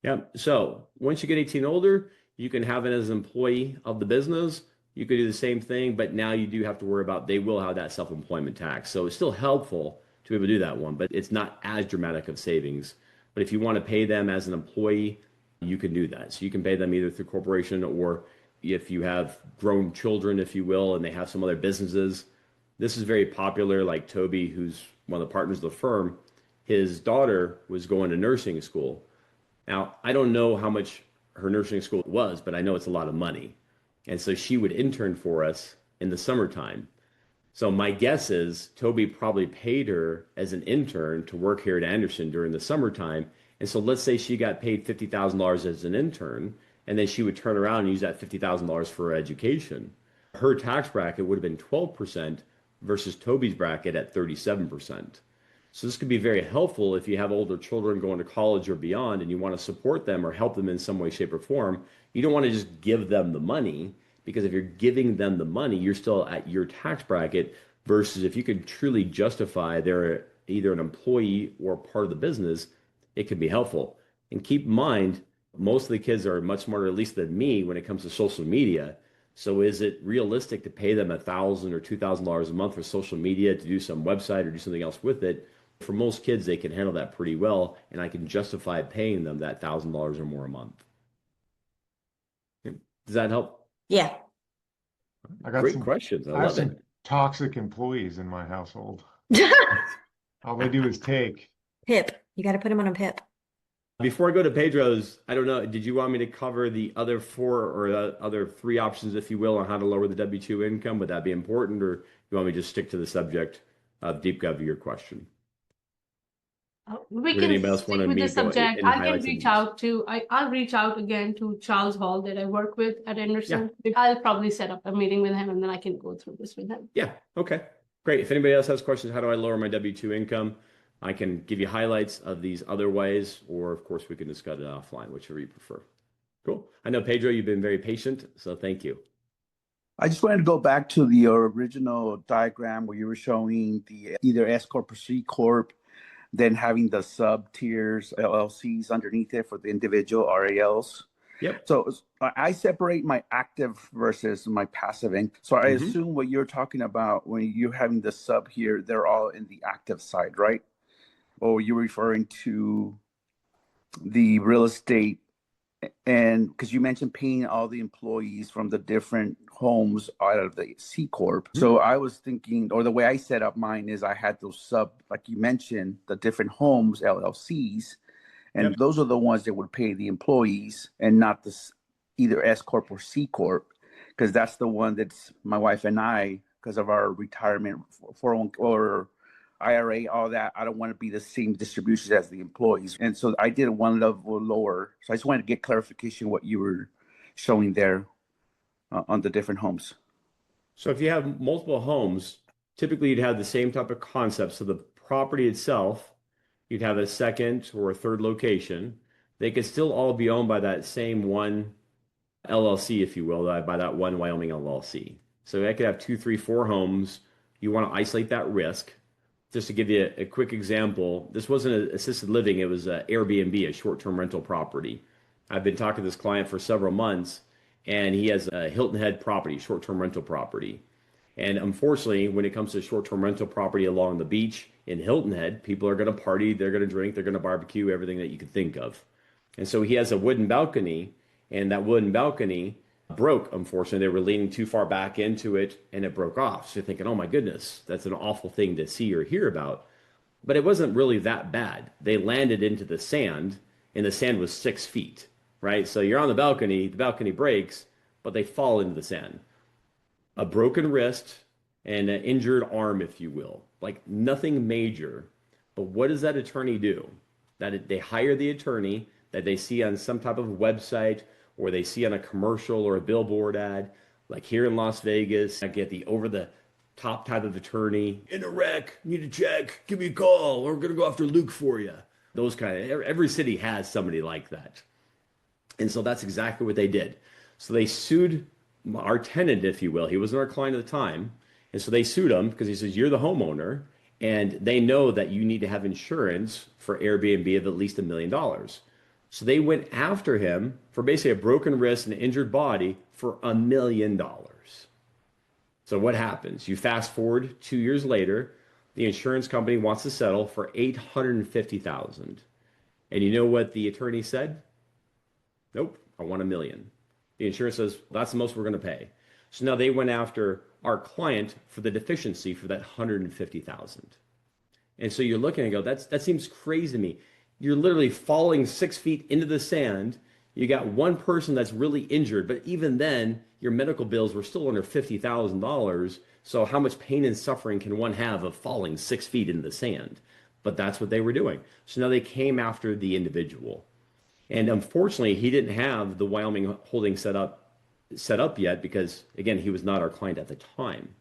Yeah. So once you get 18 older, you can have it as an employee of the business. You could do the same thing, but now you do have to worry about they will have that self-employment tax. So it's still helpful to be able to do that one, but it's not as dramatic of savings But if you want to pay them as an employee, you can do that. So you can pay them either through corporation, or if you have grown children, if you will, and they have some other businesses. This is very popular. Like Toby, who's one of the partners of the firm, his daughter was going to nursing school. Now, I don't know how much her nursing school was, but I know it's a lot of money. And so she would intern for us in the summertime. So my guess is Toby probably paid her as an intern to work here at Anderson during the summertime. And so let's say she got paid $50,000 as an intern, and then she would turn around and use that $50,000 for her education. Her tax bracket would have been 12% versus Toby's bracket at 37%. So this could be very helpful if you have older children going to college or beyond and you want to support them or help them in some way, shape, or form. You don't want to just give them the money, because if you're giving them the money, you're still at your tax bracket, versus if you could truly justify they're either an employee or part of the business, it could be helpful. And keep in mind, most of the kids are much smarter, at least than me, when it comes to social media. So is it realistic to pay them $1,000 or $2,000 a month for social media to do some website or do something else with it? For most kids, they can handle that pretty well, and I can justify paying them that $1,000 or more a month. Does that help? Yeah. I got Great questions. I have love some it. toxic employees in my household. All they do is take. PIP. You got to put them on a PIP. Before I go to Pedro's, I don't know, did you want me to cover the other four or the other three options, if you will, on how to lower the W-2 income? Would that be important, or you want me to just stick to the subject of deep gov your question? We Would can anybody else stick want to with the go subject. in I can highlights of reach these? out to, I'll reach out again to Charles Hall that I work with at Anderson. I'll probably set up a meeting with him and then I can go through this with him. Yeah, okay, great. If anybody else has questions, how do I lower my W-2 income? I can give you highlights of these other ways, or of course we can discuss it offline, whichever you prefer. Cool. I know, Pedro, you've been very patient, so thank you. I just wanted to go back to the original diagram where you were showing the either S Corp or C Corp, then having the sub tiers, LLCs underneath it for the individual RALs. Yep. So I separate my active versus my passive income. So I assume what you're talking about when you're having the sub here, they're all in the active side, right? Or you're referring to the real estate, and because you mentioned paying all the employees from the different homes out of the C Corp. So I was thinking, or the way I set up mine is I had those sub, like you mentioned, the different homes, LLCs, and those are the ones that would pay the employees and not this either S Corp or C Corp, because that's the one that's my wife and I, because of our retirement 401 or IRA, all that, I don't want to be the same distributions as the employees. And so I did one level lower. So I just wanted to get clarification what you were showing there on the different homes. So if you have multiple homes, typically you'd have the same type of concept. So the property itself, you'd have a second or a third location. They could still all be owned by that same one LLC, if you will, by that one Wyoming LLC. So I could have 2, 3, 4 homes. You want to isolate that risk. Just to give you a quick example, this wasn't an assisted living, it was an Airbnb, a short-term rental property. I've been talking to this client for several months, and he has a Hilton Head property, short-term rental property. And unfortunately, when it comes to short-term rental property along the beach in Hilton Head, people are going to party, they're going to drink, they're going to barbecue, everything that you could think of. And so he has a wooden balcony, and that wooden balcony broke, unfortunately. They were leaning too far back into it and it broke off. So you're thinking, oh my goodness, that's an awful thing to see or hear about. But it wasn't really that bad. They landed into the sand and the sand was 6 feet, right? So you're on the balcony breaks, but they fall into the sand. A broken wrist and an injured arm, if you will, like nothing major. But what does that attorney do? They hire the attorney that they see on some type of website, or they see on a commercial or a billboard ad, like here in Las Vegas. I get the over-the-top type of attorney. In a wreck, need a check, give me a call, we're going to go after Luke for you. Those kind of, every city has somebody like that. And so that's exactly what they did. So they sued our tenant, if you will. He wasn't our client at the time. And so they sued him because he says, you're the homeowner, and they know that you need to have insurance for Airbnb of at least $1 million. So they went after him for basically a broken wrist and an injured body for $1 million. So what happens? You fast forward 2 years later, the insurance company wants to settle for $850,000. And you know what the attorney said? Nope, I want $1 million. The insurance says, that's the most we're going to pay. So now they went after our client for the deficiency for that $150,000. And so you're looking and go, that seems crazy to me. You're literally falling 6 feet into the sand. You got one person that's really injured, but even then, your medical bills were still under $50,000. So how much pain and suffering can one have of falling 6 feet into the sand? But that's what they were doing. So now they came after the individual. And unfortunately, he didn't have the Wyoming holding set up yet because, again, he was not our client at the time.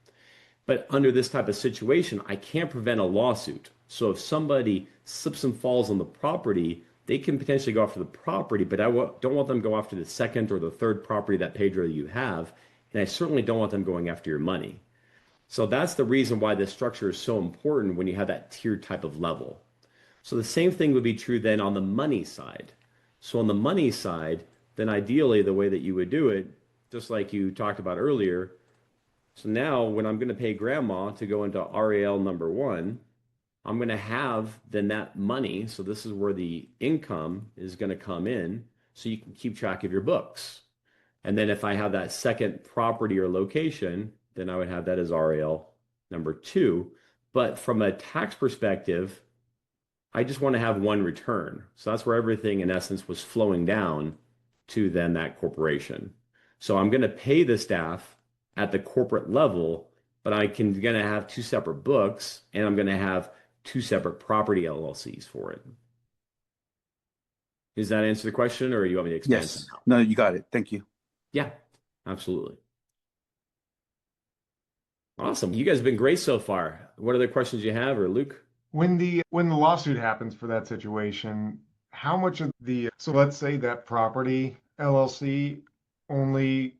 But under this type of situation, I can't prevent a lawsuit. So if somebody slips and falls on the property, they can potentially go after the property, but I don't want them to go after the second or the third property that Pedro you have. And I certainly don't want them going after your money. So that's the reason why this structure is so important when you have that tiered type of level. So the same thing would be true then on the money side. So on the money side, then ideally the way that you would do it, just like you talked about earlier, so now when I'm going to pay grandma to go into RAL number 1, I'm going to have then that money. So this is where the income is going to come in so you can keep track of your books. And then if I have that second property or location, then I would have that as RAL number 2. But from a tax perspective, I just want to have one return. So that's where everything in essence was flowing down to then that corporation. So I'm going to pay the staff at the corporate level, but going to have 2 separate books, and I'm going to have 2 separate property LLCs for it. Does that answer the question, or do you want me to expand? Yes. No, you got it. Thank you. Yeah, absolutely. Awesome. You guys have been great so far. What other questions you have, or Luke? When the lawsuit happens for that situation, how much of so let's say that property LLC only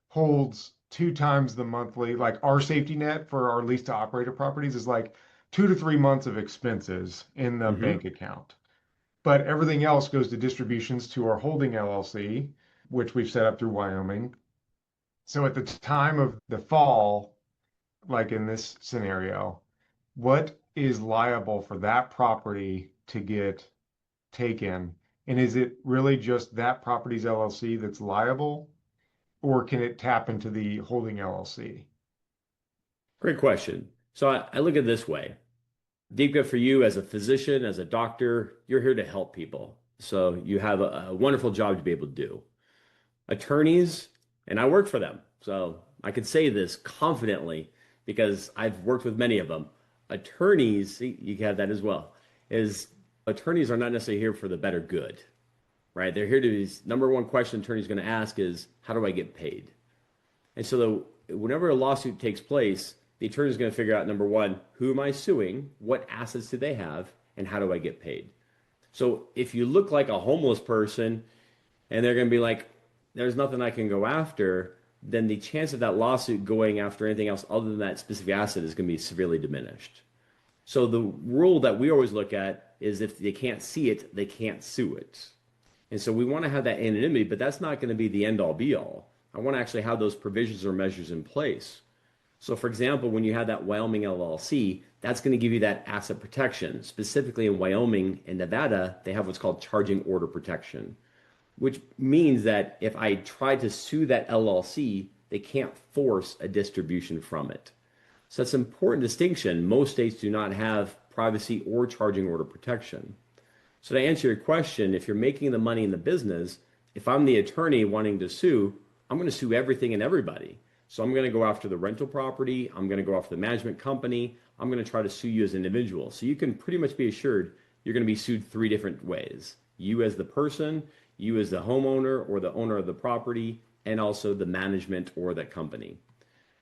holds 2 times the monthly, like our safety net for our lease to operator properties is like 2 to 3 months of expenses in the bank account. But everything else goes to distributions to our holding LLC, which we've set up through Wyoming. So at the time of the fall, like in this scenario, what is liable for that property to get taken? And is it really just that property's LLC that's liable, or can it tap into the holding LLC? Great question. So I look at it this way. Deepka, for you as a physician, as a doctor, you're here to help people. So you have a wonderful job to be able to do. Attorneys, and I work for them. So I can say this confidently because I've worked with many of them. Attorneys, you have that as well, attorneys are not necessarily here for the better good, right? They're here to, number one question attorney's going to ask is, how do I get paid? And so whenever a lawsuit takes place, the attorney is going to figure out, number one, who am I suing? What assets do they have? And how do I get paid? So if you look like a homeless person and they're going to be like, there's nothing I can go after, then the chance of that lawsuit going after anything else other than that specific asset is going to be severely diminished. So the rule that we always look at is if they can't see it, they can't sue it. And so we want to have that anonymity, but that's not going to be the end all be all. I want to actually have those provisions or measures in place. So for example, when you have that Wyoming LLC, that's going to give you that asset protection. Specifically in Wyoming and Nevada, they have what's called charging order protection, which means that if I try to sue that LLC, they can't force a distribution from it. So that's an important distinction. Most states do not have privacy or charging order protection. So to answer your question, if you're making the money in the business, if I'm the attorney wanting to sue, I'm going to sue everything and everybody. So I'm going to go after the rental property. I'm going to go after the management company. I'm going to try to sue you as an individual. So you can pretty much be assured you're going to be sued 3 different ways. You as the person, you as the homeowner or the owner of the property, and also the management or that company.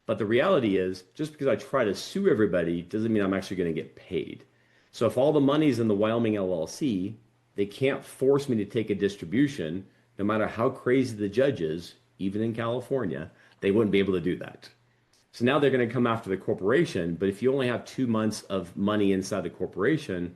But the reality is, just because I try to sue everybody doesn't mean I'm actually going to get paid. So if all the money's in the Wyoming LLC, they can't force me to take a distribution, no matter how crazy the judge is, even in California, they wouldn't be able to do that. So now they're going to come after the corporation, but if you only have 2 months of money inside the corporation,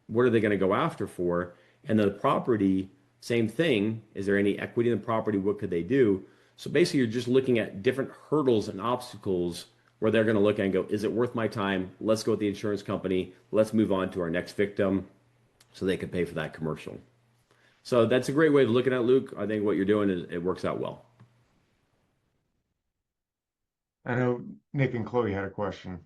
what are they going to go after for? And the property, same thing. Is there any equity in the property? What could they do? So basically, you're just looking at different hurdles and obstacles where they're going to look and go, is it worth my time? Let's go with the insurance company. Let's move on to our next victim. so they can pay for that commercial. So that's a great way of looking at it, Luke. I think what you're doing is it works out well. I know Nick and Chloe had a question.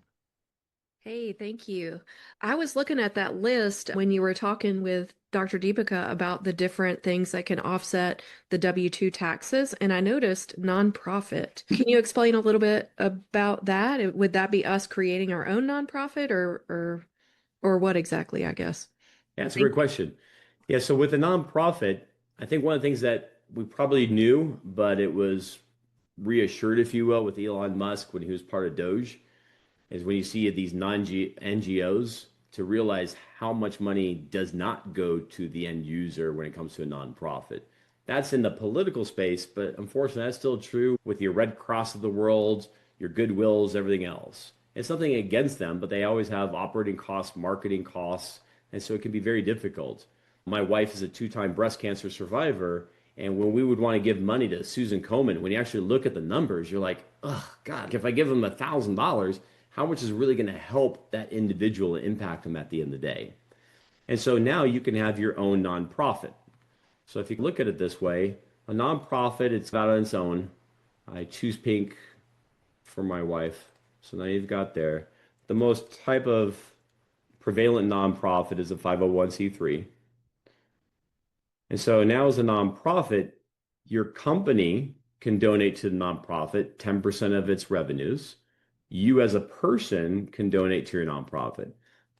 Hey, thank you. I was looking at that list when you were talking with Dr. Deepika about the different things that can offset the W-2 taxes, and I noticed nonprofit. Can you explain a little bit about that? Would that be us creating our own nonprofit or what exactly, I guess? Yeah, it's a great question. Yeah, so with the nonprofit, I think one of the things that we probably knew, but it was reassured, if you will, with Elon Musk when he was part of Doge, is when you see these non-NGOs to realize how much money does not go to the end user when it comes to a nonprofit. That's in the political space, but unfortunately, that's still true with your Red Cross of the world, your Goodwills, everything else. It's nothing against them, but they always have operating costs, marketing costs, and so it can be very difficult. My wife is a 2-time breast cancer survivor, and when we would want to give money to Susan Komen, when you actually look at the numbers, you're like, oh, God, if I give them $1,000, how much is really going to help that individual and impact them at the end of the day? And so now you can have your own nonprofit. So if you look at it this way, a nonprofit, it's got on its own. I choose pink for my wife. So now you've got there. The most type of prevalent nonprofit is a 501c3. And so now as a nonprofit, your company can donate to the nonprofit 10% of its revenues. You as a person can donate to your nonprofit.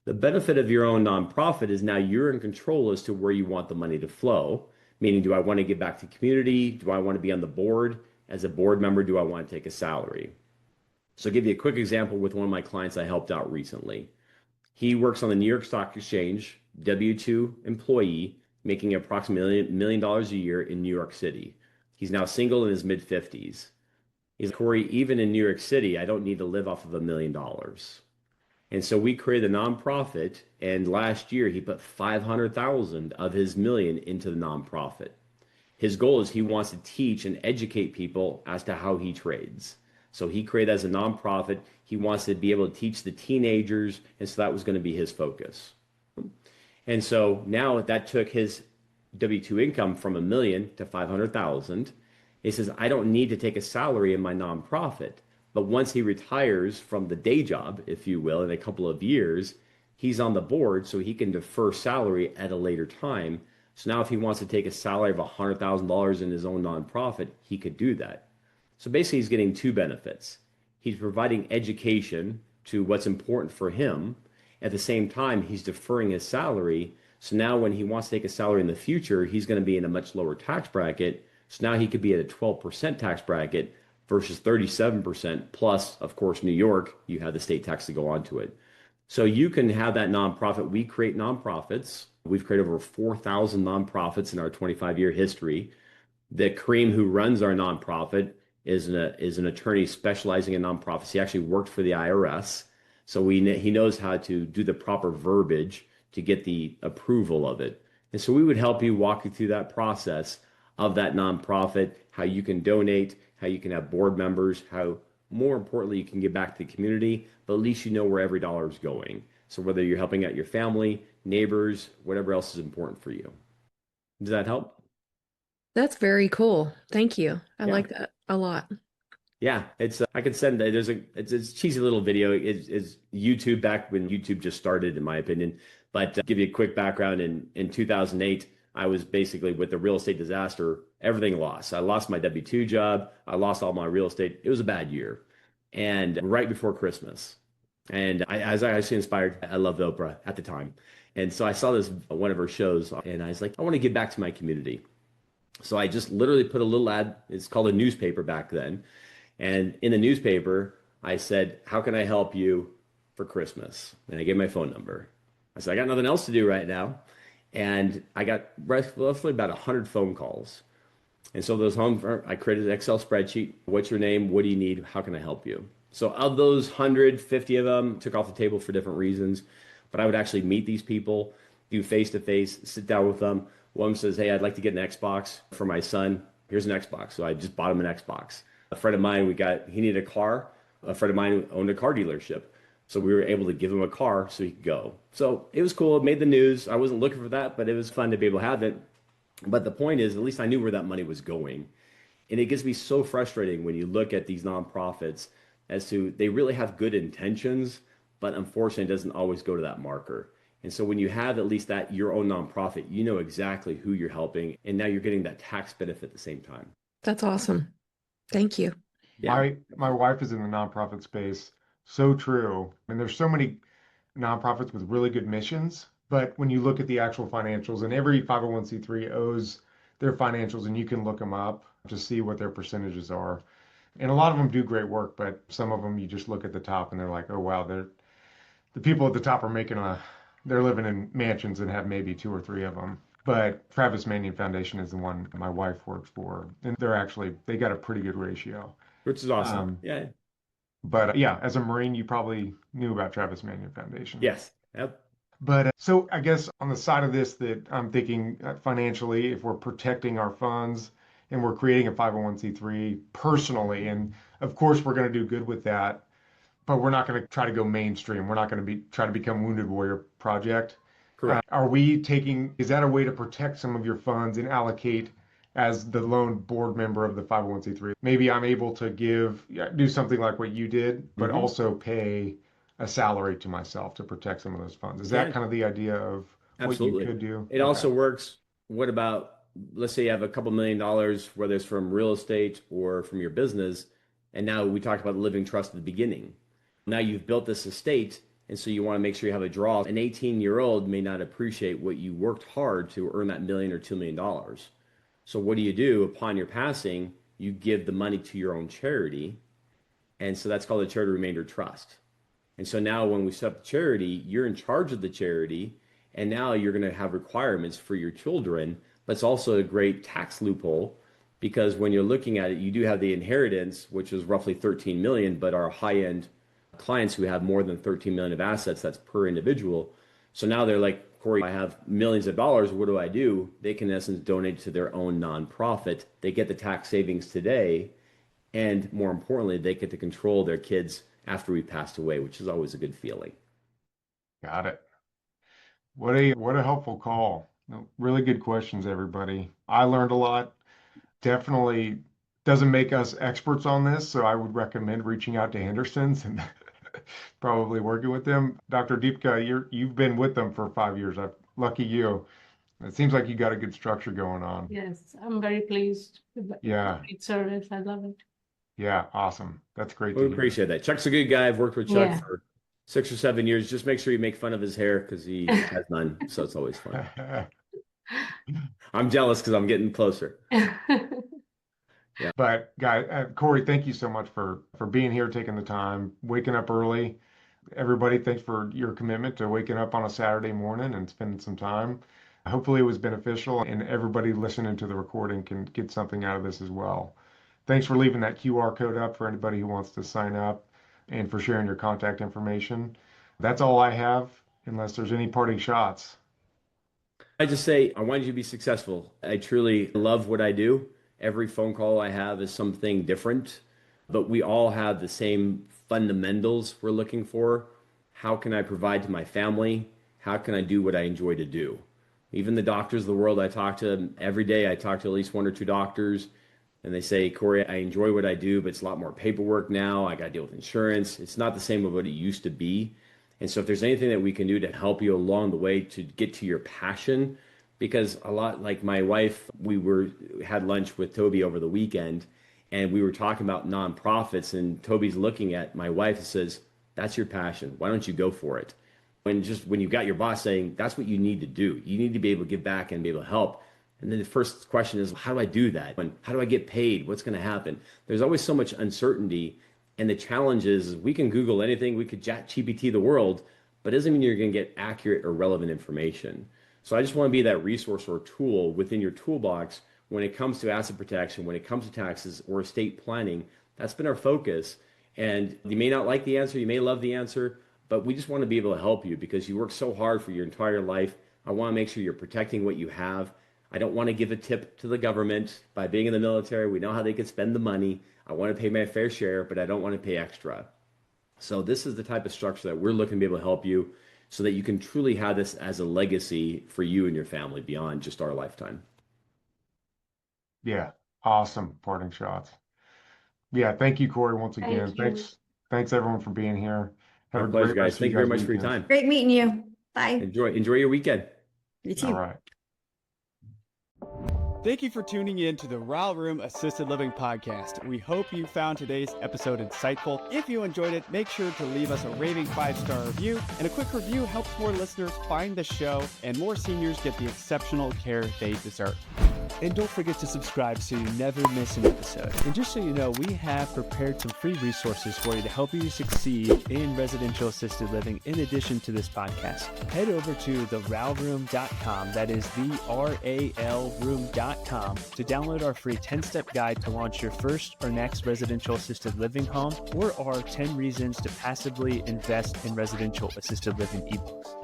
The benefit of your own nonprofit is now you're in control as to where you want the money to flow, meaning do I want to give back to the community? Do I want to be on the board? As a board member, do I want to take a salary? So I'll give you a quick example with one of my clients I helped out recently. He works on the New York Stock Exchange, W-2 employee, making approximately $1 million a year in New York City. He's now single in his mid-50s. He's like, Corey, even in New York City, I don't need to live off of $1 million. And so we created a nonprofit, and last year he put 500,000 of his million into the nonprofit. His goal is he wants to teach and educate people as to how he trades. So he created as a nonprofit, he wants to be able to teach the teenagers, and so that was going to be his focus. And so now that took his W-2 income from $1 million to 500,000. He says, I don't need to take a salary in my nonprofit. But once he retires from the day job, if you will, in a couple of years, he's on the board so he can defer salary at a later time. So now if he wants to take a salary of $100,000 in his own nonprofit, he could do that. So basically he's getting two benefits. He's providing education to what's important for him. At the same time, he's deferring his salary. So now when he wants to take a salary in the future, he's going to be in a much lower tax bracket. So now he could be at a 12% tax bracket versus 37%. Plus, of course, New York, you have the state tax to go onto it. So you can have that nonprofit. We create nonprofits. We've created over 4,000 nonprofits in our 25-year history. The Kareem who runs our nonprofit is an attorney specializing in nonprofits. He actually worked for the IRS. So he knows how to do the proper verbiage to get the approval of it. And so we would help you walk you through that process of that nonprofit, how you can donate, how you can have board members, how more importantly, you can give back to the community, but at least you know where every dollar is going. So whether you're helping out your family, neighbors, whatever else is important for you. Does that help? That's very cool. Thank you. I like that a lot. Yeah, it's I can send it's a cheesy little video. It's YouTube back when YouTube just started, in my opinion. But to give you a quick background, in 2008, I was basically with the real estate disaster, everything lost. I lost my W-2 job. I lost all my real estate. It was a bad year. And right before Christmas. And I was actually inspired. I loved Oprah at the time. And so I saw this, one of her shows, and I was like, I want to give back to my community. So I just literally put a little ad. It's called a newspaper back then. And in the newspaper, I said, how can I help you for Christmas? And I gave my phone number. I said, I got nothing else to do right now. And I got roughly about 100 phone calls. And so those I created an Excel spreadsheet. What's your name? What do you need? How can I help you? So of those 150 of them took off the table for different reasons. But I would actually meet these people, do face-to-face, sit down with them. One says, hey, I'd like to get an Xbox for my son. Here's an Xbox. So I just bought him an Xbox. A friend of mine, he needed a car. A friend of mine owned a car dealership. So we were able to give him a car so he could go. So it was cool. It made the news. I wasn't looking for that, but it was fun to be able to have it. But the point is, at least I knew where that money was going. And it gets me so frustrating when you look at these nonprofits as to they really have good intentions, but unfortunately it doesn't always go to that marker. And so when you have at least that your own nonprofit, you know exactly who you're helping, and now you're getting that tax benefit at the same time. That's awesome. Thank you. Yeah. My wife is in the nonprofit space. So true. And there's so many nonprofits with really good missions, but when you look at the actual financials, and every 501c3 owes their financials, and you can look them up to see what their percentages are. And a lot of them do great work, but some of them you just look at the top and they're like, oh wow, the people at the top are they're living in mansions and have maybe 2 or 3 of them. But Travis Manion Foundation is the one my wife works for, and they got a pretty good ratio. Which is awesome. Yeah. But yeah, as a Marine, you probably knew about Travis Manion Foundation. Yes. Yep. But so I guess on the side of this that I'm thinking financially, if we're protecting our funds and we're creating a 501c3 personally, and of course we're going to do good with that, but we're not going to try to go mainstream. We're not going to try to become Wounded Warrior Project. Correct. Is that a way to protect some of your funds and allocate as the lone board member of the 501c3? Maybe I'm able to do something like what you did, but also pay a salary to myself to protect some of those funds. Is that kind of the idea of Absolutely. what you could do? It also works. What about, let's say you have a couple $1 million, whether it's from real estate or from your business. And now we talked about the living trust at the beginning. Now you've built this estate, and so you want to make sure you have a draw. An 18-year-old may not appreciate what you worked hard to earn that $1 million or $2 million. So what do? Upon your passing, you give the money to your own charity. And so that's called a charity remainder trust. And so now when we set up the charity, you're in charge of the charity, and now you're going to have requirements for your children. But it's also a great tax loophole, because when you're looking at it, you do have the inheritance, which is roughly 13 million, but our high-end clients who have more than 13 million of assets, that's per individual. So now they're like, Corey, I have millions of dollars. What do? They can in essence donate to their own nonprofit. They get the tax savings today. And more importantly, they get to control their kids after we passed away, which is always a good feeling. Got it. What a helpful call. Really good questions, everybody. I learned a lot. Definitely doesn't make us experts on this, so I would recommend reaching out to Henderson's and probably working with them. Dr. Deepika, you've been with them for 5 years. Lucky you. It seems like you got a good structure going on. Yes, I'm very pleased with the great service. I love it. Yeah, awesome. That's great. We appreciate that. Chuck's a good guy. I've worked with Chuck for 6 or 7 years. Just make sure you make fun of his hair because he has none. So it's always fun. I'm jealous because I'm getting closer. Yeah. But guys, Corey, thank you so much for being here, taking the time, waking up early. Everybody, thanks for your commitment to waking up on a Saturday morning and spending some time. Hopefully it was beneficial, and everybody listening to the recording can get something out of this as well. Thanks for leaving that QR code up for anybody who wants to sign up, and for sharing your contact information. That's all I have, unless there's any parting shots. I just say, I want you to be successful. I truly love what I do. Every phone call I have is something different, but we all have the same fundamentals we're looking for. How can I provide to my family? How can I do what I enjoy to do? Even the doctors of the world I talk to every day, I talk to at least 1 or 2 doctors, and they say, Corey, I enjoy what I do, but it's a lot more paperwork now. I got to deal with insurance. It's not the same of what it used to be. And so if there's anything that we can do to help you along the way to get to your passion, because a lot like my wife, had lunch with Toby over the weekend, and we were talking about nonprofits, and Toby's looking at my wife and says, that's your passion. Why don't you go for it? When you got your boss saying, that's what you need to do. You need to be able to give back and be able to help. And then the first question is, how do I do that? And how do I get paid? What's going to happen? There's always so much uncertainty. And the challenge is we can Google anything. We could chat GPT the world, but it doesn't mean you're going to get accurate or relevant information. So I just want to be that resource or tool within your toolbox when it comes to asset protection, when it comes to taxes or estate planning. That's been our focus. And you may not like the answer, you may love the answer, but we just want to be able to help you because you work so hard for your entire life. I want to make sure you're protecting what you have. I don't want to give a tip to the government. By being in the military, we know how they can spend the money. I want to pay my fair share, but I don't want to pay extra. So this is the type of structure that we're looking to be able to help you so that you can truly have this as a legacy for you and your family beyond just our lifetime. Yeah. Awesome parting shots. Yeah. Thank you, Corey, once again. Thank you. Thanks everyone for being here. Have My a pleasure, great guys. rest of Thank you very guys' much for your weekend. time. Great meeting you. Bye. Enjoy your weekend. You too. All right. Thank you for tuning in to the RAL Room Assisted Living Podcast. We hope you found today's episode insightful. If you enjoyed it, make sure to leave us a raving 5-star review. And a quick review helps more listeners find the show and more seniors get the exceptional care they deserve. And don't forget to subscribe so you never miss an episode. And just so you know, we have prepared some free resources for you to help you succeed in residential assisted living in addition to this podcast. Head over to theralroom.com, that is theralroom.com, to download our free 10-step guide to launch your first or next residential assisted living home, or our 10 reasons to passively invest in residential assisted living ebooks.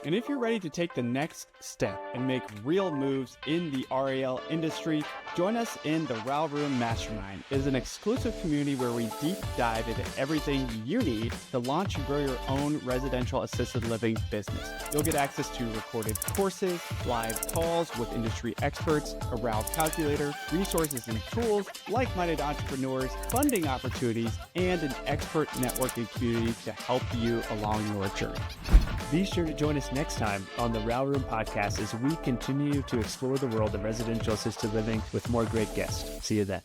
And if you're ready to take the next step and make real moves in the RAL industry, join us in the RAL Room Mastermind. It is an exclusive community where we deep dive into everything you need to launch and grow your own residential assisted living business. You'll get access to recorded courses, live calls with industry experts, a RAL calculator, resources and tools, like-minded entrepreneurs, funding opportunities, and an expert networking community to help you along your journey. Be sure to join us next time on the RAL Room Podcast as we continue to explore the world of residential assisted living with more great guests. See you then.